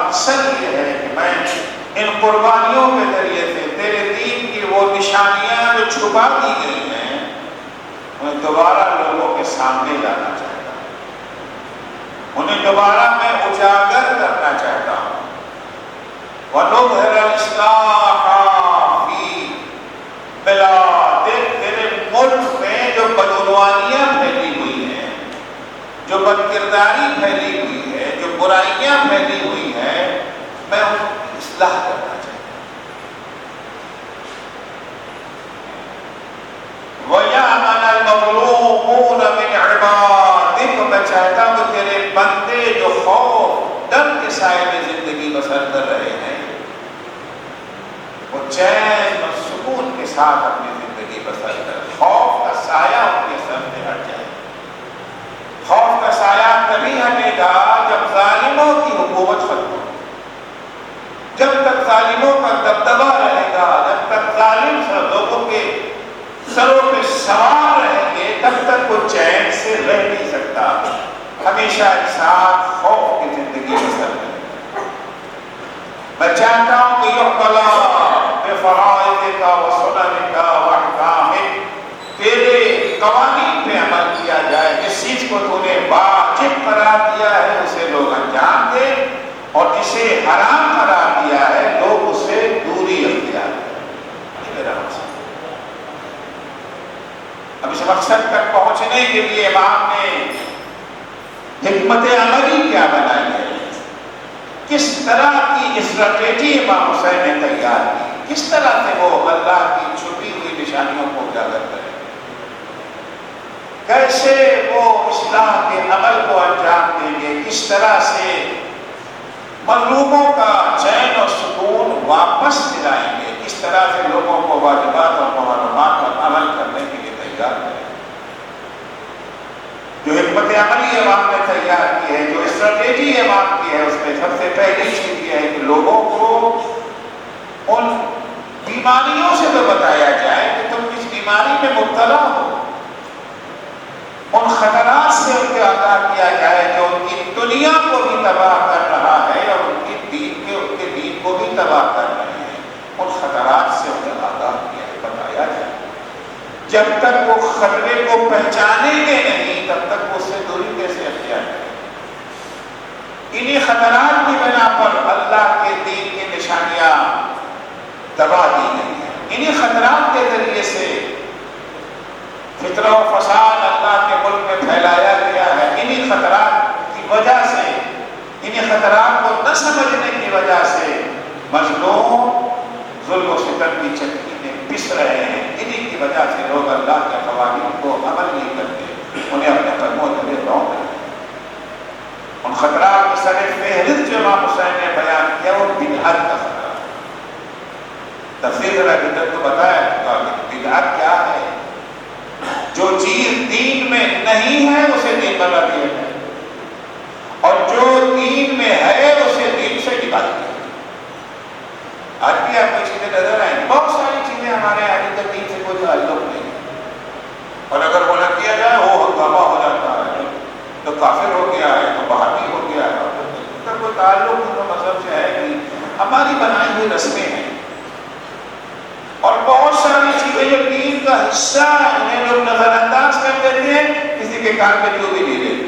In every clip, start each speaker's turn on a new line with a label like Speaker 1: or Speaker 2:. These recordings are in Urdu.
Speaker 1: مقصد یہ ہے کہ میں ان قربانیوں کے ذریعے سے تیرے دین کی وہ نشانیاں جو چھپا دی گئی ہیں انہیں دوبارہ لوگوں کے سامنے لانا چاہتا ہوں، انہیں دوبارہ میں اجاگر کرنا چاہتا ہوں۔ وَنُظْهِرَ الْإِصْلَاحَ فِي بِلَادِ، تیرے ملک میں جو بدعنوانیاں پھیلی ہوئی ہیں، جو بدکرداری پھیلی ہوئی ہے، جو برائیاں پھیلی ہوئی ہیں، میں ان کی اصلاح کرنا چاہتا ہوں۔ وَيَعْمَلَ الْمَظْلُومُونَ مِنْ عِبَادِكَ، میں چاہتا ہوں تیرے بندے جو خوف ڈر کے سائے میں زندگی بسر کر رہے ہیں وہ چین اور سکون کے ساتھ اپنی زندگی بسر کر، خوف کا سایہ ان کے سر سے ہٹ جائے۔ خوف کا سایہ تبھی ہٹے گا جب ظالموں کی حکومت ختم ہو، جب تک ظالموں کا دبدبہ رہے گا، جب تک ظالم لوگوں کے سروں پہ سوار رہیں گے، تب تک وہ چین سے رہ نہیں سکتا۔ ہمیشہ انسان خوف کی زندگی بسر کرے۔ میں چاہتا ہوں کہ یقبلا بفرائضک وسننک واحکامک، تیرے قوانین پہ عمل کیا جائے، جس چیز کو تو نے واجب قرار دیا ہے اسے لوگ انجام دیں، اور جسے حرام قرار دیا ہے لوگ اسے دوری اختیار کریں۔ یہ میرا مقصد ہے۔ اب اس مقصد تک پہنچنے کے لیے امام نے حکمت عملی کیا بنائی ہے، کس طرح کی اسٹریٹجی امام حسین نے تیار کی، کس طرح سے وہ اللہ کی چھپی ہوئی نشانیوں کو اجاگر کرے، کیسے وہ اصلاح کے عمل کو انجام دیں گے، کس طرح سے مظلوموں کا چین اور سکون واپس دلائیں گے، کس طرح سے لوگوں کو واجبات اور محرمات پر عمل کرنے کے لیے تیار کریں۔ جو حکمت عملی امام نے تیار کی ہے، جو اسٹریٹجی امام کی ہے، اس میں سب سے پہلی چیز یہ ہے کہ لوگوں کو ان بیماریوں سے تو بتایا جائے کہ تم کس بیماری میں مبتلا ہو، ان خطرات سے ان کو آگاہ کیا جائے جو ان کی دنیا کو بھی تباہ کر رہا ہے اور ان کے دین کو بھی تباہ کر رہے ہیں، ان خطرات سے انہیں آگاہ کیا ہے، بتایا جائے۔ جب تک وہ خطرے کو پہچانیں گے نہیں تب تک وہ اس سے دوری کیسے اختیار کریں۔ انہی خطرات کی بنا پر اللہ کے دین کی نشانیاں دبا دی گئی ہیں، انہی خطرات کے ذریعے سے فتنہ و فساد اللہ کے ملک میں پھیلایا گیا ہے، انہی خطرات کی وجہ سے، انہی خطرات کو نہ سمجھنے کی وجہ سے مظلوم ظلم و ستم کی چکی میں پس رہے ہیں، انہی کی وجہ سے لوگ اللہ کے قوانین کو عمل نہیں کرتے، انہیں اپنے قدموں تلے روک رہے ہیں۔ ان خطرات میں سر فہرست جو امام حسین نے بیان کیا وہ بدعت کا خطرہ، تفسیر ذرا بدعت کو بتایا کہ بدعت کیا ہے؟ جو چیز دین میں نہیں ہے اسے دین بنا دیا ہے، اور جو دین میں ہے اسے دین سے نکال دیا۔ آج بھی آپ کو چیزیں نظر آئیں، بہت ساری چیزیں ہمارے آج تک دین سے کوئی تعلق نہیں، اور اگر وہ نہ کیا جائے وہ ہنگامہ ہو جاتا ہے، تو کافر ہو گیا ہے، تو بہاتی ہو گیا ہے، اس کا کوئی تعلق ان مذہب سے ہے نہیں، ہماری بنائی ہوئی رسمیں ہیں۔ اور بہت ساری چیزیں جو دین کا حصہ ہے انہیں لوگ نظر انداز کر دیتے ہیں، کسی کے کار میں جو بھی نہیں دیتے۔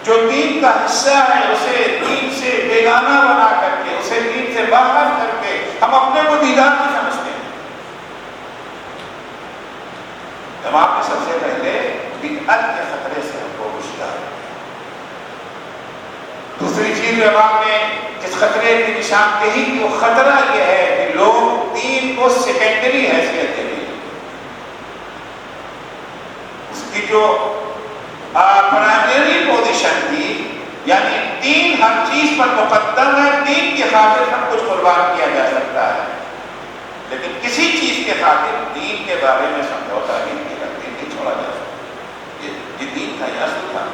Speaker 1: جو دین کا حصہ ہے اسے دین سے بیگانہ بنا کر کے، اسے دین سے باہر کر کے ہم اپنے کو دیدار نہیں سمجھتے ہیں۔ امام نے سب سے پہلے بدعت کے خطرے سے ہم کو ہوشیار ہے۔ دوسری چیز امام نے جس خطرے کی نشاندہی کی وہ خطرہ یہ ہے کہ لوگ دین کو سیکنڈری حیثیت دے دیں، اس کی جو پرائمری پوزیشن تھی، یعنی دین ہر چیز پر مقدم ہے، دین کی خاطر سب کچھ قربان کیا جا سکتا ہے، لیکن کسی چیز کے خاطر دین کے بارے میں سمجھوتا نہیں چھوڑا جا سکتا۔ یہ دین کا یہ اصل تھا،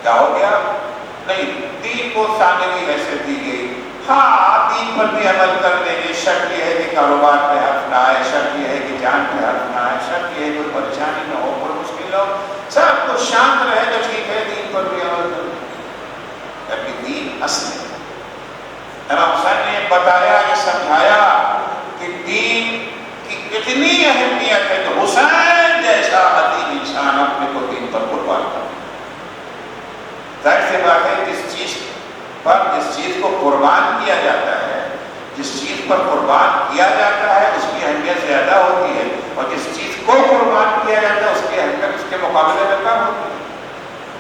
Speaker 1: کیا ہو گیا؟ نہیں، دین کو ثانوی حیثیت دی گئی۔ ہاں دین پر بھی عمل کر لیں گے، شرط یہ ہے کہ کاروبار پہ حرف نہ آئے، شرط یہ ہے کہ جان پہ حرف نہ آئے، شرط یہ ہے کوئی پریشانی نہ ہو، کوئی مشکل ہو، سب کچھ شانت رہے تو ٹھیک ہے، دین پر بھی عمل کر لیں، جبکہ دین اصل ہے۔ امام حسین نے بتایا، یہ سمجھایا کہ دین کی اتنی اہمیت ہے کہ حسین جیسا عظیم انسان اپنے کو دین پر قربان کر۔ ظاہر سی بات ہے جس چیز کو قربان کیا جاتا ہے، جس چیز پر قربان کیا جاتا ہے اس کی اہمیت زیادہ ہوتی ہے، اور جس چیز کو قربان کیا جاتا ہے اس کی اہمیت اس کے مقابلے میں کم ہوتی ہے۔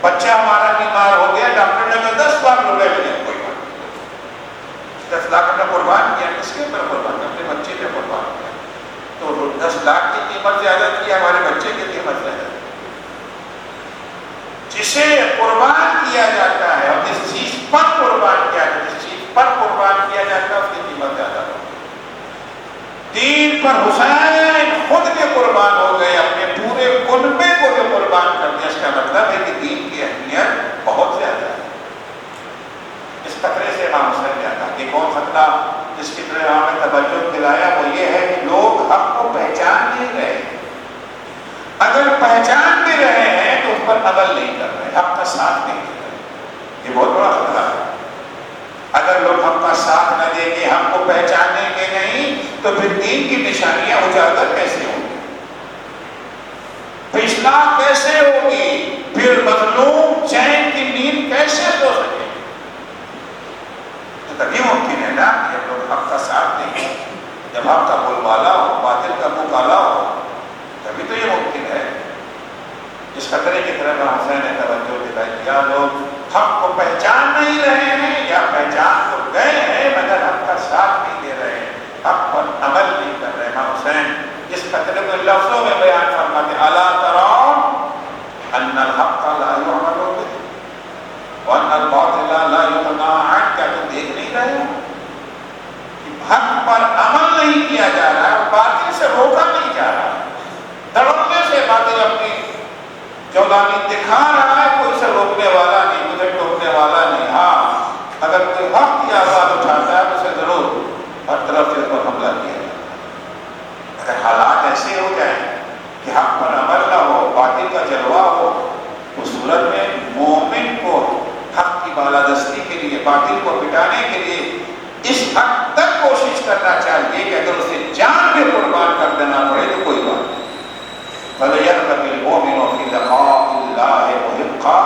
Speaker 1: بچہ ہمارا بیمار ہو گیا، ڈاکٹر نے کہا 10 لاکھ روپے ملے، کوئی بات نہیں، 10 لاکھ نے قربان کیا، کس کے اوپر قربان کیا؟ اپنے بچے پہ قربان کیا۔ تو 10 لاکھ کی قیمت زیادہ تھی، ہمارے بچے کی قیمت زیادہ تھی۔ جسے قربان کیا جاتا ہے اور جس چیز پر قربان کیا جاتا ہے، جس چیز پر قربان کیا جاتا ہے اس کی قیمت زیادہ ہوتی ہے۔ دین پر حسین خود کے قربان ہو گئے، اپنے پورے کنبے کو بھی قربان کر دیا۔ اس کا مطلب ہے کہ دین کی اہمیت بہت زیادہ ہے۔ اس خطرے سے امام حسین نے کہا کہ کون خطرہ جس کی طرح ہمیں توجہ دلایا، وہ یہ ہے کہ لوگ حق کو پہچان نہیں رہے، اگر پہچان بھی رہے ہیں تو اس پر عمل نہیں کر رہے، حق کا ساتھ نہیں دے رہے۔ یہ بہت بڑا خطرہ ہے۔ اگر لوگ حق کا ساتھ نہ دیں گے، ہم کو پہچانیں گے نہیں، تو پھر دین کی نشانیاں اجاگر کیسے ہوں گی؟ پھر اصلاح کیسے ہوگی؟ پھر مظلوم چین کی نیند کیسے سو سکے؟ تو تبھی ممکن ہے نا کہ جب لوگ حق کا ساتھ دیں گے، جب حق کا بول بالا ہو، باطل کا منہ کالا ہو، تبھی تو یہ ممکن ہے۔ اس خطرے کی طرف حسین نے توجہ دلائی، یا لوگ حق کو پہچان نہیں رہے ہیں یا پہچان تو گئے ہیں مگر حق کا ساتھ نہیں دے رہے ہیں، حق پر عمل نہیں کر رہے۔ امام حسین اس خطرے کو لفظوں میں بیان فرماتے، الا ترون ان الحق لا يعمل به وان الباطل لا يتناهى عنه، کیا تم دیکھ نہیں رہے ہو کہ حق پر عمل نہیں کیا جا رہا ہے، باطل سے روکا نہیں جا رہا، دڑکنے سے باطل اپنی جولانی دکھا رہا ہے، کوئی اسے روکنے والا نہیں، مجھے ٹوکنے والا نہیں۔ ہاں، اگر کوئی حق کی آواز اٹھاتا ہے تو اسے ضرور ہر طرف سے اس پر حملہ کیا جائے۔ اگر حالات ایسے ہو جائیں کہ حق پر عمل نہ ہو، باطل کا جلوہ ہو، اس صورت میں مومن کو حق کی بالادستی کے لیے، باطل کو مٹانے کے لیے اس حد تک کوشش کرنا چاہیے کہ اگر اسے جان بھی قربان کر دینا پڑے تو کوئی بات نہیں۔ فَلْيَرْغَبِ الْمُؤْمِنُ فِي لِقَاءِ اللَّهِ مُحِقًّا،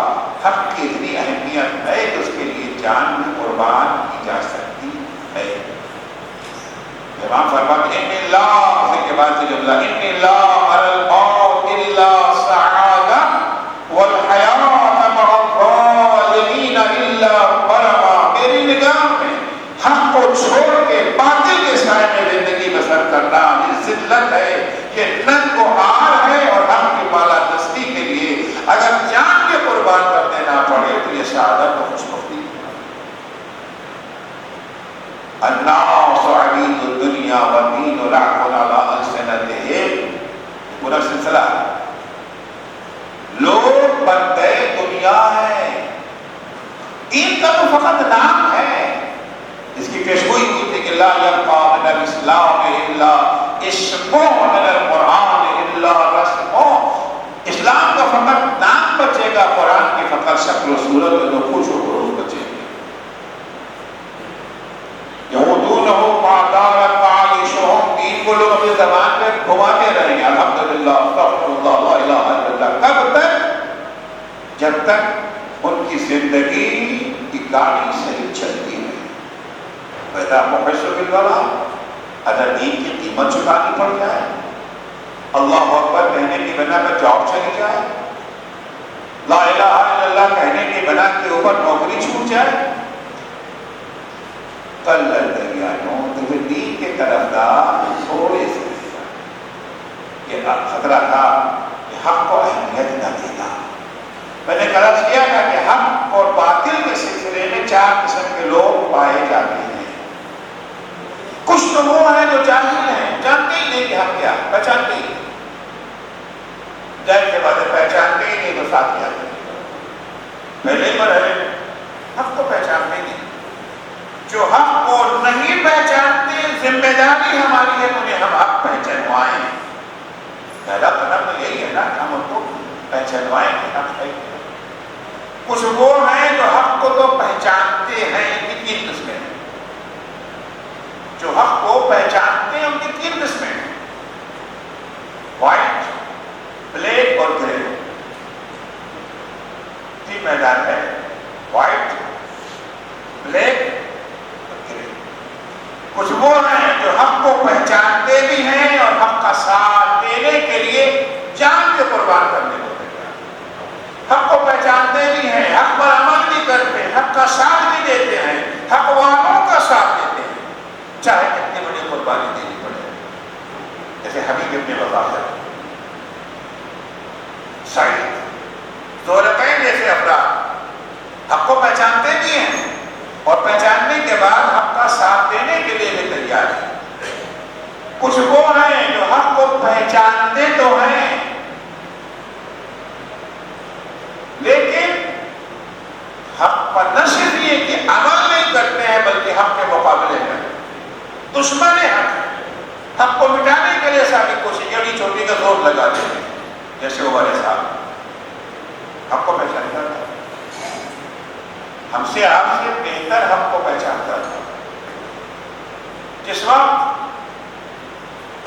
Speaker 1: حق کی اتنی اہمیت ہے کہ اس کے لیے جان بھی قربان کی جا سکتی ہے۔ امام فرماتے ہیں ان اللہ، اس کے بعد سے جملہ ان اللہ علی الموت الا سعادہ والحیات مع الظالمین الا برما، میری نگاہ میں حق کو چھوڑ کے باطل کے سائے میں زندگی بسر کرنا یہ ذلت ہے، یہ ننگ و عار ہے، اور حق کی بالادستی کے لیے اگر جان کے قربان کر دینا پڑے تو یہ سعادت و خوشبختی ہے۔ الناس عبید الدنیا والدین لعب علی السنتہم، پورا سلسلہ لوگ بندے دنیا ہے، دین کا تو فقط نام ہے۔ اس کی پیشگوئی کی تھی کہ لا یبقى من الاسلام الا اسم ومن القرآن الا رسم، اسلام کا فقط نام بچے گا، قرآن کی فقط شکل و صورت و نقوش و حروف بچے گے۔ یہودونہ ما دارت معایشہم، دین کو لوگ اپنی زبان میں گھماتے رہیں گے، الحمدللہ استغفر اللہ لا الہ الا اللہ، کب تک؟ جب تک ان کی زندگی کی گاڑی صحیح چلتی ہے۔ پیدا محسوس بالولا، اگر دین کی قیمت چکانی پڑ جائے، اللہ اکبر کہنے کی بنا پر جاب چلی جائے، لا الہ الا اللہ کہنے کی بنا کے اوپر نوکری چھوٹ جائے، کل درمیانوں تو پھر دین کے طرفدار تھوڑے سے یہ خطرہ تھا کہ حق کو اہمیت نہ دینا۔ میں نے قرض کیا تھا کہ حق اور باطل کے سلسلے میں 4 قسم کے لوگ پائے جاتے ہیں۔ کچھ تو وہ ہیں جو جاہل ہیں، جانتے ہی نہیں کہ حق کیا، پہچانتے ہی نہیں، ظاہر کے بعد پہچانتے ہی نہیں تو ساتھ کیا پہلے مرحلے میں حق کو پہچانتے ہی نہیں۔ جو حق کو نہیں پہچانتے، ذمہ داری ہماری ہے انہیں ہم حق پہچانوائیں۔ پہلا قدم تو یہی ہے نا کہ ہم ان کو پہچانوائیں کہ حق ہے۔ کچھ وہ ہیں جو حق کو تو پہچانتے ہیں، کتنی قسمیں ہیں، کچھ وہ ہیں جو حق کو پہچانتے بھی ہیں اور حق کا ساتھ دینے کے لیے جان کو قربان کرنے کو تیار۔ حق کو پہچانتے بھی ہیں، حق پر عمل بھی کرتے ہیں، حق کا ساتھ بھی دیتے ہیں، حق والوں کا ساتھ دیتے ہیں، چاہے کتنی بڑی قربانی دینی پڑے۔ جیسے حبیب ابن وضاحت، سعید، ذوالقین جیسے افراد حق کو پہچانتے بھی ہیں اور پہچاننے کے بعد حق کا ساتھ دینے کے لیے بھی تیار ہیں۔ کچھ وہ ہیں جو حق کو پہچانتے تو ہیں لیکن حق پر نہ صرف یہ کہ عمل نہیں کرتے ہیں بلکہ حق کے مقابلے میں دشمن حق، حق کو مٹانے کے لیے ساری کوشش بڑی چھوٹی کا زور لگاتے ہیں، جیسے عمر صاحب حق کو پہچانتا تھا، ہم سے آپ سے بہتر حق کو پہچانتا تھا۔ جس وقت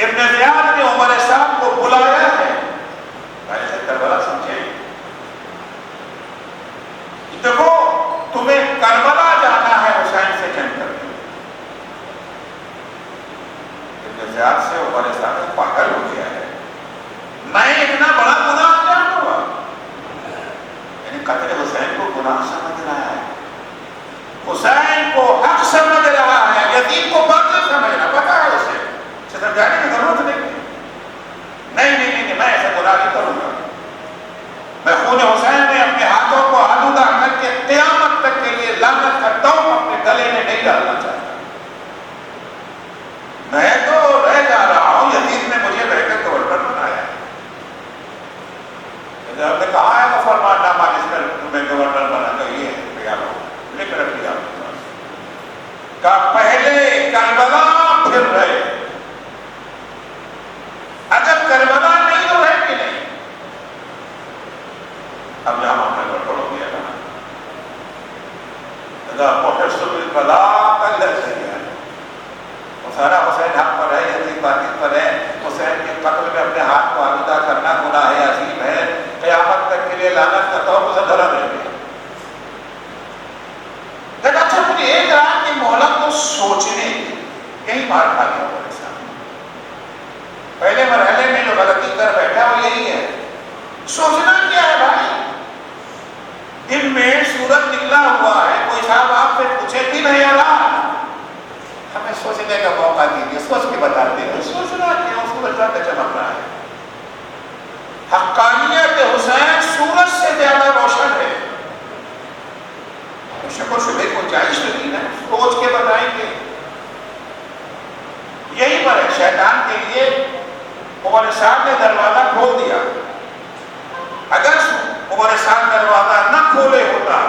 Speaker 1: ابن زیاد نے عمر صاحب کو بلایا ہے، میں نے کربلا سمجھے، دیکھو تمہیں کربلا جانا ہے حسین سے جنگ کرنے۔ ابن زیاد سے عمر صاحب پاگل ہو گیا ہے، میں اتنا بڑا گناہ کیا ہوا؟ یعنی قتل حسین کو گناہ سمجھ رہا ہے، حسین کو حق سمجھ رہا ہے، یتیم کو باطل سمجھ رہا، پتا ہے اسے سمجھانے کی ضرورت نہیں۔ نہیں میں ایسا گناہ نہیں کروں گا، میں خون حسین میں اپنے ہاتھوں کو آلودہ کر کے قیامت تک کے لیے لعنت کا ٹوپ اپنے گلے میں نہیں ڈالنا چاہتا۔ میں تو رہ جا رہا ہوں، یزید نے مجھے رہ کر گورنر بنایا۔ آپ نے کہا ہے وہ فرمان نامہ جس پر تمہیں گورنر بنا کر یہ ہے لکھ رکھ دیا کہ پہلے کربلا پھر رہے، اگر کربلا نہیں تو ہے کہ نہیں؟ اب جہاں ہم نے گڑبڑ ہو گیا نا، بلا کل سے گیا وہ سارا حسین حق پر ہے، یزید باطل پر ہے، حسین کے قتل میں اپنے ہاتھ کو آلودہ کرنا گناہ عظیم ہے، قیامت تک کے لیے لعنت کا توق سے دھرا رہے گا۔ لیکن اچھا مجھے ایک رات کی مہلت کو سوچنے یہی بات کھا گیا ہمارے ساتھ۔ پہلے مرحلے میں جو غلطی کر بیٹھا وہ یہی ہے، سوچنا کیا ہے بھائی؟ دن میں سورج نکلا ہوا ہے، کوئی صاحب آپ سے پوچھے دن ہے یا رات، ہمیں سوچنے کا موقع دیجیے، سوچ کے بتاتے ہیں سوچنا کیا، سورج کا چمک رہا ہے۔ حقانیت حسین سورج سے زیادہ روشن ہے، شک و شبہ گنجائش نہیں ہے، سوچ کے بتائیں گے۔ یہی پر ہے شیطان کے لیے عمر صاحب نے دروازہ کھول دیا، اگر عمر صاحب دروازہ نہ کھولے ہوتا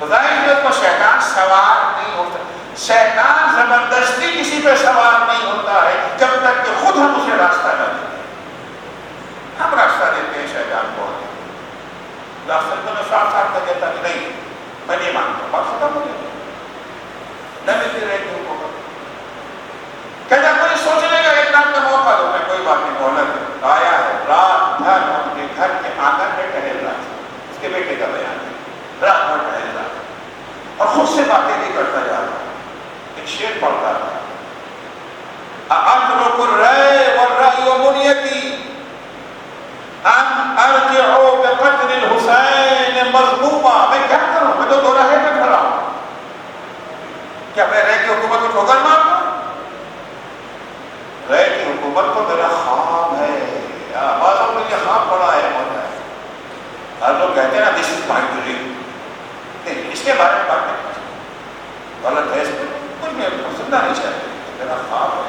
Speaker 1: تو ظاہر کو شیطان سوار نہیں ہوتا۔ شیطان زبردستی کسی پہ سوار نہیں ہوتا ہے جب تک کہ خود ہم اسے راستہ نہ دیں۔ ہم راستہ دیتے ہیں شیطان کو، راستہ تو میں صاف صاف کہتا کہ نہیں میں نہیں مانتا، بات ختم ہو گئی، نہ ملتی رہے گی حکومت۔ کہتا کوئی سوچنے کا ایک نام کا موقع دو، میں کوئی بات نہیں، مہلت آیا ہے، رات بھر اپنے گھر کے آنگن میں ٹہل رہا تھا، اس کے بیٹے کا بیان ہے، رات بھر ٹہل رہا تھا اور خود سے باتیں بھی کرتا جا رہا، ایک شعر پڑھتا تھا، أَأَتْرُكُ الرَّيْ وَالرَّأْيُ مُنْيَتِي أَنْ أَرْجِعُ بِقَتْلِ الْحُسَيْنِ مَظْلُومًا۔ میں کیا کروں، میں تو دو راہے میں کھڑا ہوں، کیا میں رہ کی حکومت کو ٹھوکر مار دوں؟ رہ کی حکومت کو میرا خواب ہے، بعضوں میں یہ خواب بڑا اہم ہوتا ہے، ہر لوگ کہتے ہیں نا دس از مائی ڈریم، اس کے بارے میں بات نہیں کرتے، غلط ہے، اس میں کچھ نہیں سننا نہیں چاہتے، میرا خواب ہے،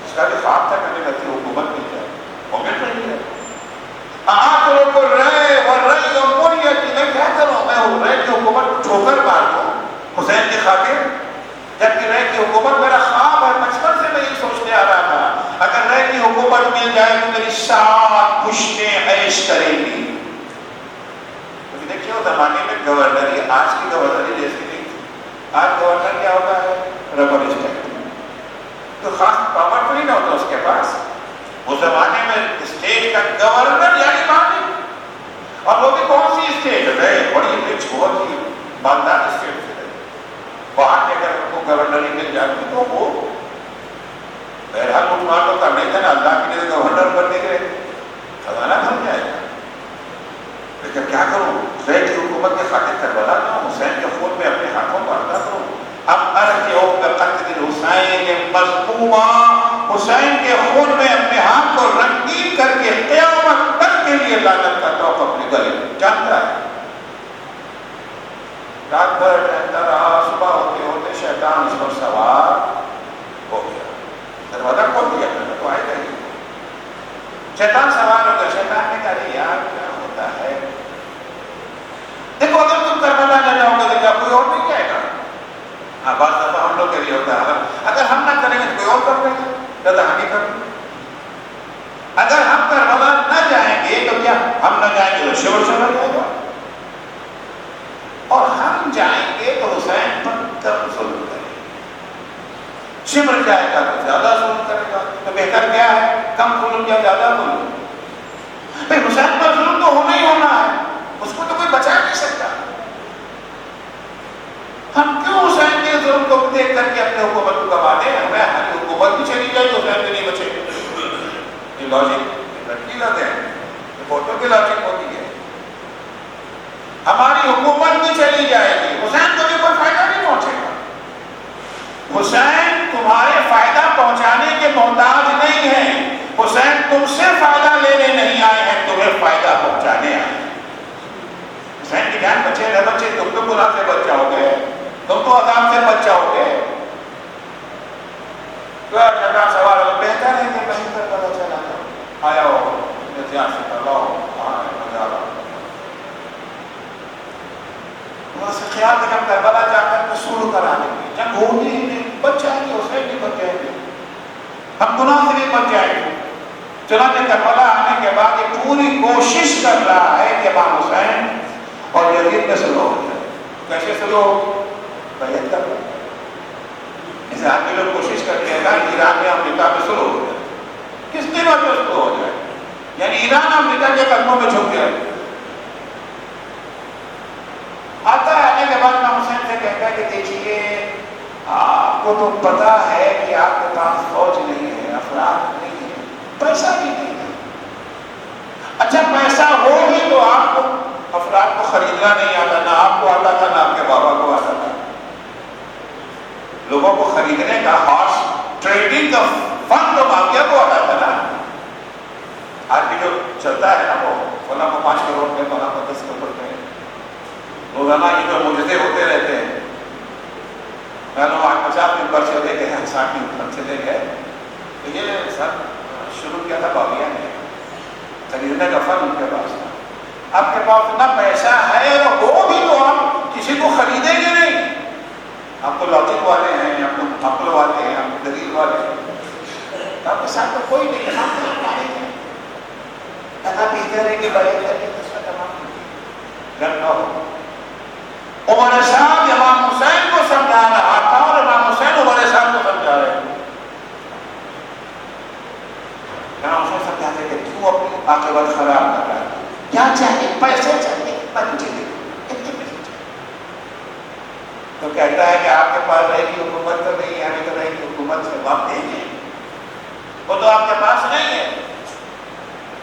Speaker 1: اس کا بھی خواب تھا کہ میں حکومت مل جائے، وہ مل رہی ہے۔ أَأَتْرُكُ الرَّيْ وَالرَّأْيُ مُنْيَتِي، میں کیا کروں، میں رہ کی حکومت کو ٹھوکر مار دوں حسین کی خاطر، جبکہ رہ کی حکومت میرا خواب ہے، بچپن سے میں یہ سوچتے آ رہا تھا اگر رہ کی حکومت مل جائے تو میری سات پشتیں عیش کریں گی۔ دیکھیے وہ زمانے میں گورنری آج کی گورنری جیسی نہیں تھی، آج گورنر کیا ہوتا ہے، ربر اسٹیمپ، تو خاص پاور تو نہیں نہ ہوتا اس کے پاس۔ اس زمانے میں اسٹیٹ کا گورنر یعنی مالک، اور وہ بھی کون سی اسٹیٹ ہے، بڑی رچ بہت ہی مالدار اسٹیٹ سے، وہاں کے اگر ان کو گورنر ہی مل جاتی تو وہ بہرحال مسلمان تو کرنا ہی تھا نا، اللہ کے لیے گورنر بننے کے خزانہ بن جائے گا. لیکن کیا کروں، حسین کی حکومت کے خاطر کربلا نہ ہوں، حسین کے خون میں اپنے ہاتھوں مارتا کروں. اب ارجعو بقتل الحسین مذموما، حسین کے خون میں اپنے ہاتھ کو رنگین کر کے قیامت تک کے لیے لعنت کا توق اپنے گلے میں جانتا ہے. رات بھر ٹہلتا رہا، صبح ہوتے ہوتے شیطان اس پر سوار ہو گیا. دروازہ کھول دیا تو آئے گا ہی. شیطان سوار ہو گیا. شیطان نے کہا یار کیا ہوتا ہے، دیکھو اگر تم کربلا نہ جاؤ گے تو کیا کوئی اور نہیں جائے گا؟ ہاں بعض دفعہ ہم لوگ کے لیے ہوتا ہے اگر ہم نہ کریں گے تو کوئی اور کر لیں گے، زیادہ ہم ہی کر لیں گے. اگر ہم کربلا نہ جائیں گے تو کیا ہم نہ جائیں گے تو شیور چلا جائے گا، اور ہم جائیں گے تو حسین پر کم ظلم کرے گا. شمر جائے گا تو زیادہ ظلم کرے گا. تو بہتر کیا ہے، کم ظلم یا زیادہ ظلم؟ بھائی حسین پر ظلم تو ہونا ہی ہونا ہے، اس کو تو کوئی بچا نہیں سکتا. ہم کیوں حسین کے ظلم کو دیکھ کر کے اپنے حکومت کو گوا دیں؟ ہمیں ہماری حکومت بھی چلی جائے تو حسین سے نہیں بچے. یہ لاجک لڑکی لگے یہ فوٹو کی لاجک ہوتی ہے. ہماری حکومت بھی چلی جائے گی، حسین کو بھی کوئی فائدہ نہیں پہنچے گا. حسین تمہارے فائدہ پہنچانے کے محتاج نہیں ہیں، حسین تم سے فائدہ لینے نہیں آئے ہیں، تمہیں فائدہ پہنچانے آئے ہیں. حسین کی جان بچے نہ بچے تم تو گناہ سے بچ جاؤ گے، تم تو عذاب سے بچ جاؤ گے. شیطان سوال ہو بہتر ہے کہ کہیں پر پتہ چلا جاؤ آیا ہو دھیان سے کر لاؤ وہاں سے خیال کہ ہم کربلا جا کر کے سلو کرا لیں گے، جنگ ہوگی ہی نہیں، بچ جائیں گے، حسین بھی بچ جائیں گے، ہم گناہ سے بھی بچ جائیں گے. چنانچہ کربلا آنے کے بعد یہ پوری کوشش کر رہا ہے کہ امام حسین اور یزید میں سلو ہو جائے. کیسے سلو ہو؟ بیعت کر لو. اسے آدمی لوگ کوشش کرتے ہیں نا ایران میں امریکہ میں سلو ہو جائے. کس دن میں سلو ہو جائے؟ یعنی ایران امریکہ کے قدموں میں جھک گیا. آتا ہے آنے کے بعد امام حسین سے کہتا ہے کہ دیکھیے آپ کو تو پتا ہے کہ آپ کے پاس فوج نہیں ہے، افراد نہیں ہے، پیسہ بھی نہیں ہے. اچھا پیسہ ہو بھی تو آپ کو افراد کو خریدنا نہیں آتا، نہ آپ کو آتا تھا نہ آپ کے بابا کو آتا تھا. لوگوں کو خریدنے کا ہارس ٹریڈنگ کا فن تو مافیا کو آتا تھا نا. آج بھی جو چلتا ہے نا وہ فلاں کو 5 کروڑ میں، فلاں کو 10 کروڑ میں، روزانہ یہ جو معجزے ہوتے رہتے ہیں. میں نے آج 50 دن پر چلے گئے ہیں، 60 دن پر چلے گئے. تو یہ سب شروع کیا تھا باویہ نے، خریدنے کا فن ان کے پاس تھا. آپ کے پاس اتنا پیسہ ہے اور وہ بھی تو آپ کسی کو خریدیں گے نہیں. آپ کو لاجک والے ہیں، آپ کو عقل والے ہیں، آپ کو دلیل والے ہیں، آپ کے ساتھ تو کوئی نہیں ہے. آپ ادھر ہے کہ بڑے کر کے تمام ہو. عمر صاحب امام حسین کو سمجھا رہا تھا اور امام حسین عمر صاحب کو سمجھا رہے تھے. امام حسین سمجھاتے کہ کیوں اپنی عاقبت خراب کر رہا ہے، کیا چاہیے، پیسے چاہیے، تو کہتا ہے کہ آپ کے پاس رہے گی حکومت تو نہیں ہے، ہمیں تو رہے گی حکومت سے آپ دیں گے، وہ تو آپ کے پاس نہیں ہے.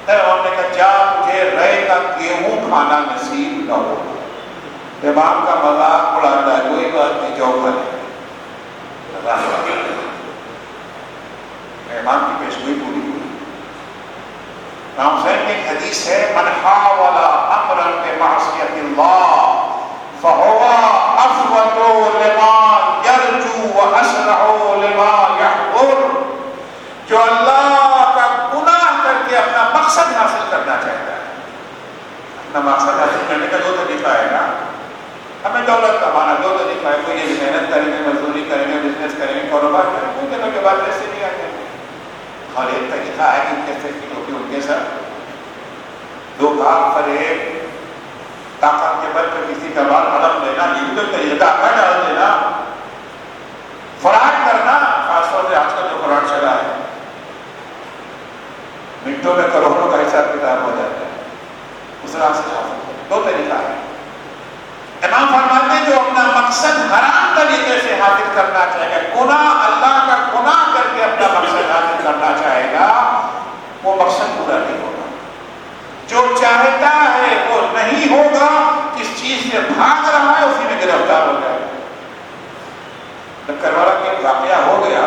Speaker 1: ہم نے کہا جا مجھے رہے کا گیہوں کھانا نصیب نہ ہو. امام کا مذاق اڑاتا ہے، کوئی بات نہیں جو کرے. امام کی پیشگوئی پوری ہوئی. امام حسین کی ایک حدیث ہے من حاول امرا بمعصیت اللہ فهو افوت لما يرجو واسرع لما يحضر. جو اللہ کا گناہ کر کے اپنا مقصد حاصل کرنا چاہتا ہے، اپنا مقصد حاصل کرنے کا 2 طریقہ ہے نا. ہمیں دولت کمانا 2 طریقہ ہے. کوئی یہ محنت کریں گے، مزدوری کریں گے، بزنس کریں گے، کاروبار کریں گے، کوئی دنوں کے بعد ایسے نہیں آ جائیں گے. اور ایک طریقہ ہے کہ ان کے سیکٹری ہوتی ان کے ساتھ 2 کام فریب طاقت کے بل پر کسی کا بال قدم دینا، یہ تو طریقہ کا ڈال دینا، فراڈ کرنا. خاص طور سے آج کل جو فراڈ چلا ہے، منٹوں میں کروڑوں کا حساب کتاب ہو جاتا ہے. اس طرح سے 2 طریقہ ہے. امام فرماتے ہیں جو اپنا مقصد حرام طریقے سے حاصل کرنا چاہے جب کربلا کے واقعہ ہو گیا،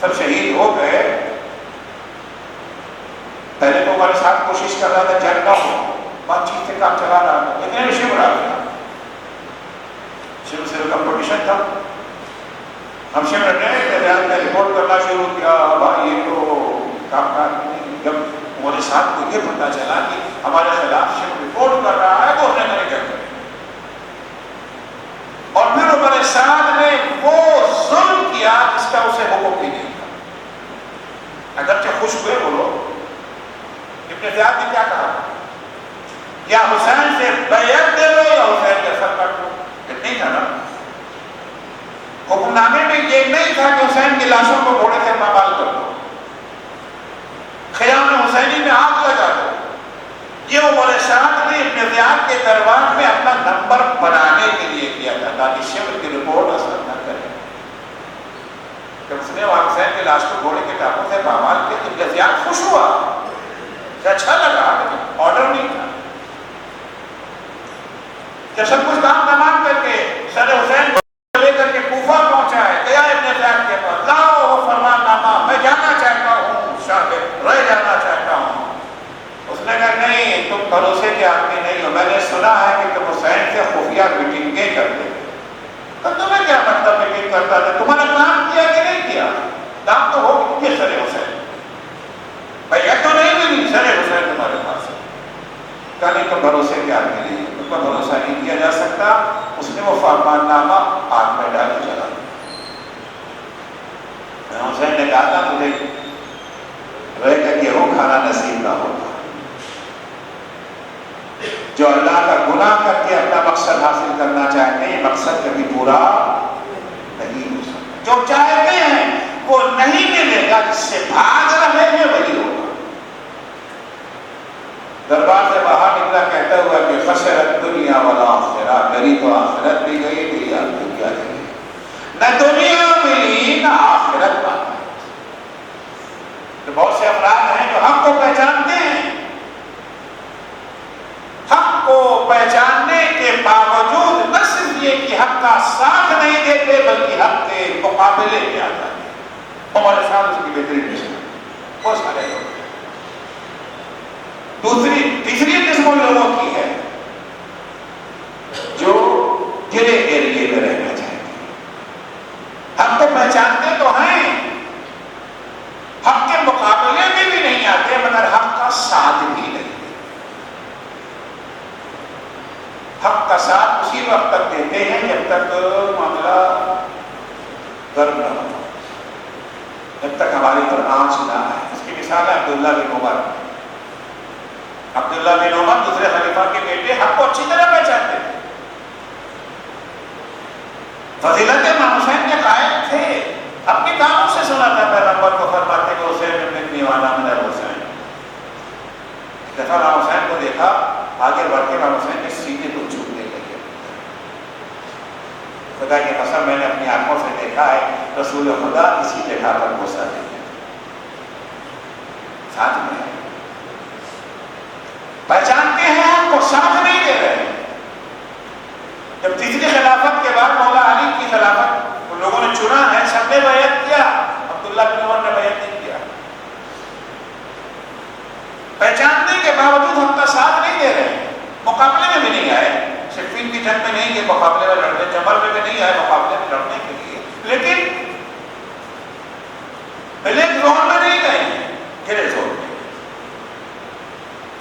Speaker 1: سب شہید ہو گئے، پہلے تو ہمارے ساتھ کوشش کر رہا تھا جنگ نہ ہو، بات چیت سے کام چلا رہا تھا، لیکن شیو آ گیا، شیو سے کمپٹیشن تھا، ہم شیو نے رپورٹ کرنا شروع کیا، بھائی یہ تو کام کار نہیں، جب ہمارے ساتھ کو یہ پتہ چلا کہ ہمارے خلاف شیو رپورٹ کر رہا ہے تو ہم نے کیا کریں، اور پھر ہمارے ساتھ نے وہ ظلم کیا جس کا اسے حکم بھی نہیں تھا، اگرچہ خوش ہوئے وہ لوگ۔ ابن زیاد نے کیا کہا، یا حسین سے بیعت دے لو یا حسین کے سر کاٹ لو، نہیں تھا نا، حکم نامے میں یہ نہیں تھا کہ حسین کی لاشوں کو گھوڑے سے پامال کر دو، خیام حسینی میں آگ لگا دو، یہ عمر سعد نے ابن زیاد کے دربار میں اپنا نمبر بنانے کے لیے کیا تھا تاکہ شیو کی رپورٹ اثر نہ کرے۔ جب اس نے حسین کے لاش کو گھوڑے کے ٹاپوں سے پامال کیا تو ابن زیاد خوش ہوا، اچھا لگا، لیکن آرڈر نہیں تھا۔ جب سب کچھ کام تمام کر کے سر حسین کو لے کر کے کوفہ پہنچا ہے، گیا ابن زیاد کے پاس، لاؤ وہ فرمان نامہ، میں جانا چاہتا ہوں، شاہ رہ جانا چاہتا ہوں۔ اس نے کہا نہیں، تم بھروسے کے آدمی نہیں ہو، میں نے سنا ہے کہ تم حسین سے خفیہ میٹنگیں کرتے تھے، تو تمہیں کیا مطلب میٹنگ کرتا تھا، تمہارا کام کیا کہ نہیں کیا، کام تو ہو گیا سر حسین، بیعت تو نہیں ملی، سر حسین تمہارے پاس ہے، کہا نہیں تم بھروسے کے آدمی نہیں، تم پر بھروسہ نہیں کیا جا سکتا۔ اس نے وہ فرمان نامہ آگ میں ڈال کے چلا دیا۔ حسین نے کہا تھا تجھے رہ کر گیہوں کھانا نصیب نہ ہوگا، جو اللہ کا گناہ کر کے اپنا مقصد حاصل کرنا چاہتے ہیں، مقصد کبھی پورا نہیں ہو سکتا، جو چاہتے ہیں وہ نہیں ملے گا، جس سے بھاگ رہے ہیں وہی ہوگا۔ دربار سے باہر نکلا کہتا ہوا کہ خسرت دنیا والآخرہ، میری تو آخرت بھی گئی، میری دنیا گئی، نہ دنیا ملی نہ آخرت پائی۔ تو بہت سے افراد ہیں جو حق کو پہچانتے ہیں، حق کو پہچاننے کے باوجود نہ صرف یہ کہ حق کا ساتھ نہیں دیتے بلکہ حق کے مقابلے میں آتا ہے۔ ہمارے ساتھ اس کی بہترین قسم بہت سارے لوگ ہیں۔ تیسری قسم ان لوگوں کی ہے جو گرے ایریے میں رہنا چاہتے ہیں، حق کو پہچانتے تو ہیں، حق کے مقابلے میں بھی نہیں آتے، مگر حق کا ساتھ بھی نہیں دیتے۔ حق کا ساتھ اسی وقت تک دیتے ہیں جب تک معاملہ گرم نہ ہو، جب تک ہماری پر آنچ نہ آئے۔ اس کی مثال ہے عبداللہ بن عمر۔ عبداللہ بن عمر دوسرے خلیفہ کے بیٹے، حق کو اچھی طرح پہچانتے تھے، فضیلت امام حسین کے قائل تھے، اپنے کاموں سے سنا تھا پیغمبر کو فرماتے کہ حسین بن دیوانہ من الحسین۔ دفعہ امام حسین کو دیکھا، آگے بڑھ کے امام حسین کے سینے کو چھونے لگے، خدا کی قسم میں نے اپنی آنکھوں سے دیکھا ہے رسول خدا اسی جگہ پر بوسہ دیتے ساتھ میں پہچانتے ہیں، ہم کو ساتھ نہیں دے رہے۔ جب تیسری خلافت کے بعد مولا علی کی خلافت ان لوگوں نے چنا ہے، سب نے بیعت کیا، عبداللہ بن عمر نے بیعت نہیں کیا۔ پہچاننے کے باوجود ہم کا ساتھ نہیں دے رہے، مقابلے میں بھی نہیں آئے، صفین کی جنگ میں نہیں گئے مقابلے میں لڑنے، جمل میں بھی نہیں آئے مقابلے میں لڑنے کے لیے، لیکن بلیک زون میں نہیں گئے، گرے زون میں،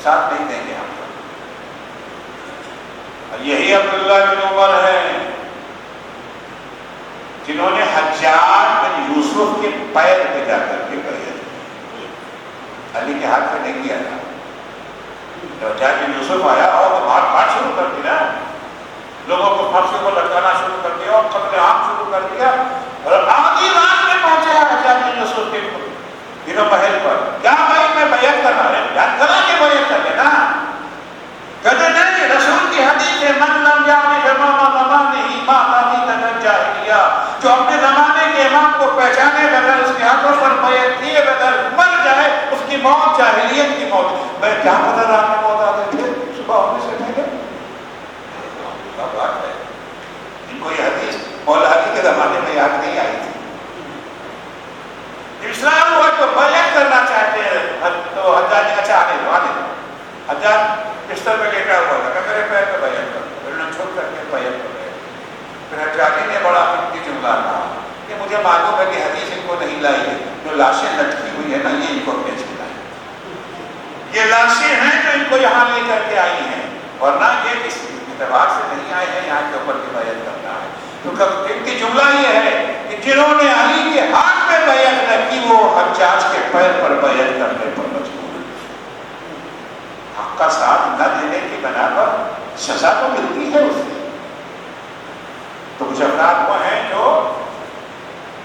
Speaker 1: ساتھ نہیں دیں گے ہم کو۔ اور یہی عبداللہ بن عمر ہیں جنہوں نے حجاج بن یوسف کے پیر پہ جا کر کے بیعت علی کے ہاتھ میں نہیں کیا تھا۔ جب حجاج بن یوسف آیا اور تو مار کاٹ شروع کر دیا، لوگوں کو پھانسی کو لٹکانا شروع کر دیا اور قتل عام شروع کر دیا، اور آدھی رات میں پہنچا حجاج بن یوسف کے دنوں محل پر، کیا بھائی میں بیعت کرنا ہے، یاد کرا کہ بیعت کر لینا، کہتے نہیں، رسول کی حدیث ہے من لم یعرف امام زمانہ مات میتۃ الجاہلیہ، جو اپنے زمانے کے امام کو پہچانے بغیر اس کے ہاتھوں پر بیعت کیے بغیر مر جائے، اس کی موت جاہلیت کی موت۔ میں کیا پتہ رات میں موت آ گئی تھی صبح ہونے سے پہلے، کیا بات ہے، ان کو یہ حدیث مولا علی کے زمانے میں یاد نہیں جملہ کہا کہ مجھے معلوم ہے کہ حدیث ان کو نہیں لائی ہے، جو لاشیں لٹکی ہوئی ہیں نا یہ ان کو بیچ کے لائی، یہ لاشیں ہیں جو ان کو یہاں لے کر کے آئی ہیں، ورنہ یہ کسی اعتبار سے نہیں آئے ہیں یہاں کے اوپر کی بیعت کرنا ہے۔ تو ان کی جملہ یہ ہے کہ جنہوں نے علی کے ہاتھ میں بیعت نہ کی وہ حجاج کے پیر پر بیعت کرنے پر مجبور ہے۔ حق کا ساتھ نہ دینے کی بنا پر سزا تو ملتی ہے اس سے۔ تو کچھ افراد وہ ہیں جو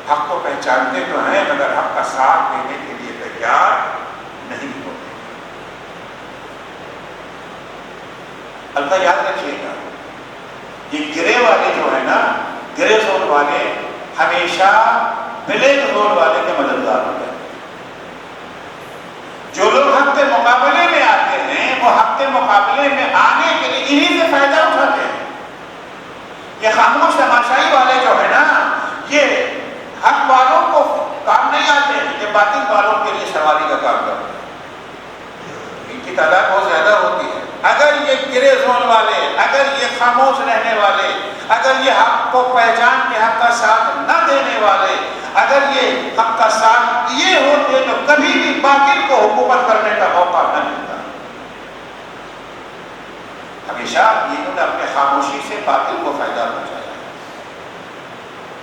Speaker 1: حق کو پہچانتے تو ہیں مگر حق کا ساتھ دینے کے لیے تیار نہیں ہوتے۔ اللہ یاد رکھیے گا یہ گرے والے جو ہے نا، گرے زون والے ہمیشہ بلیک زون والے کے مددگار ہوتے ہیں۔ جو لوگ حق کے مقابلے میں آتے ہیں وہ حق کے مقابلے میں آنے کے لیے انہی سے فائدہ اٹھاتے ہیں۔ یہ خاموش تماشائی والے جو ہے نا یہ حق والوں کو کام نہیں آتے ہیں، یہ باطل والوں کے لیے سواری کا کام کرتے ہیں۔ ان کی تعداد بہت زیادہ ہوتی ہے۔ اگر یہ گرے زون والے، اگر یہ خاموش رہنے والے، اگر یہ حق کو پہچان کے حق کا ساتھ نہ دینے والے، اگر یہ حق کا ساتھ دیے ہوتے تو کبھی بھی باطل کو حکومت کرنے کا موقع نہ ملتا۔ ہمیشہ انہوں نے اپنے خاموشی سے باطل کو فائدہ پہنچایا،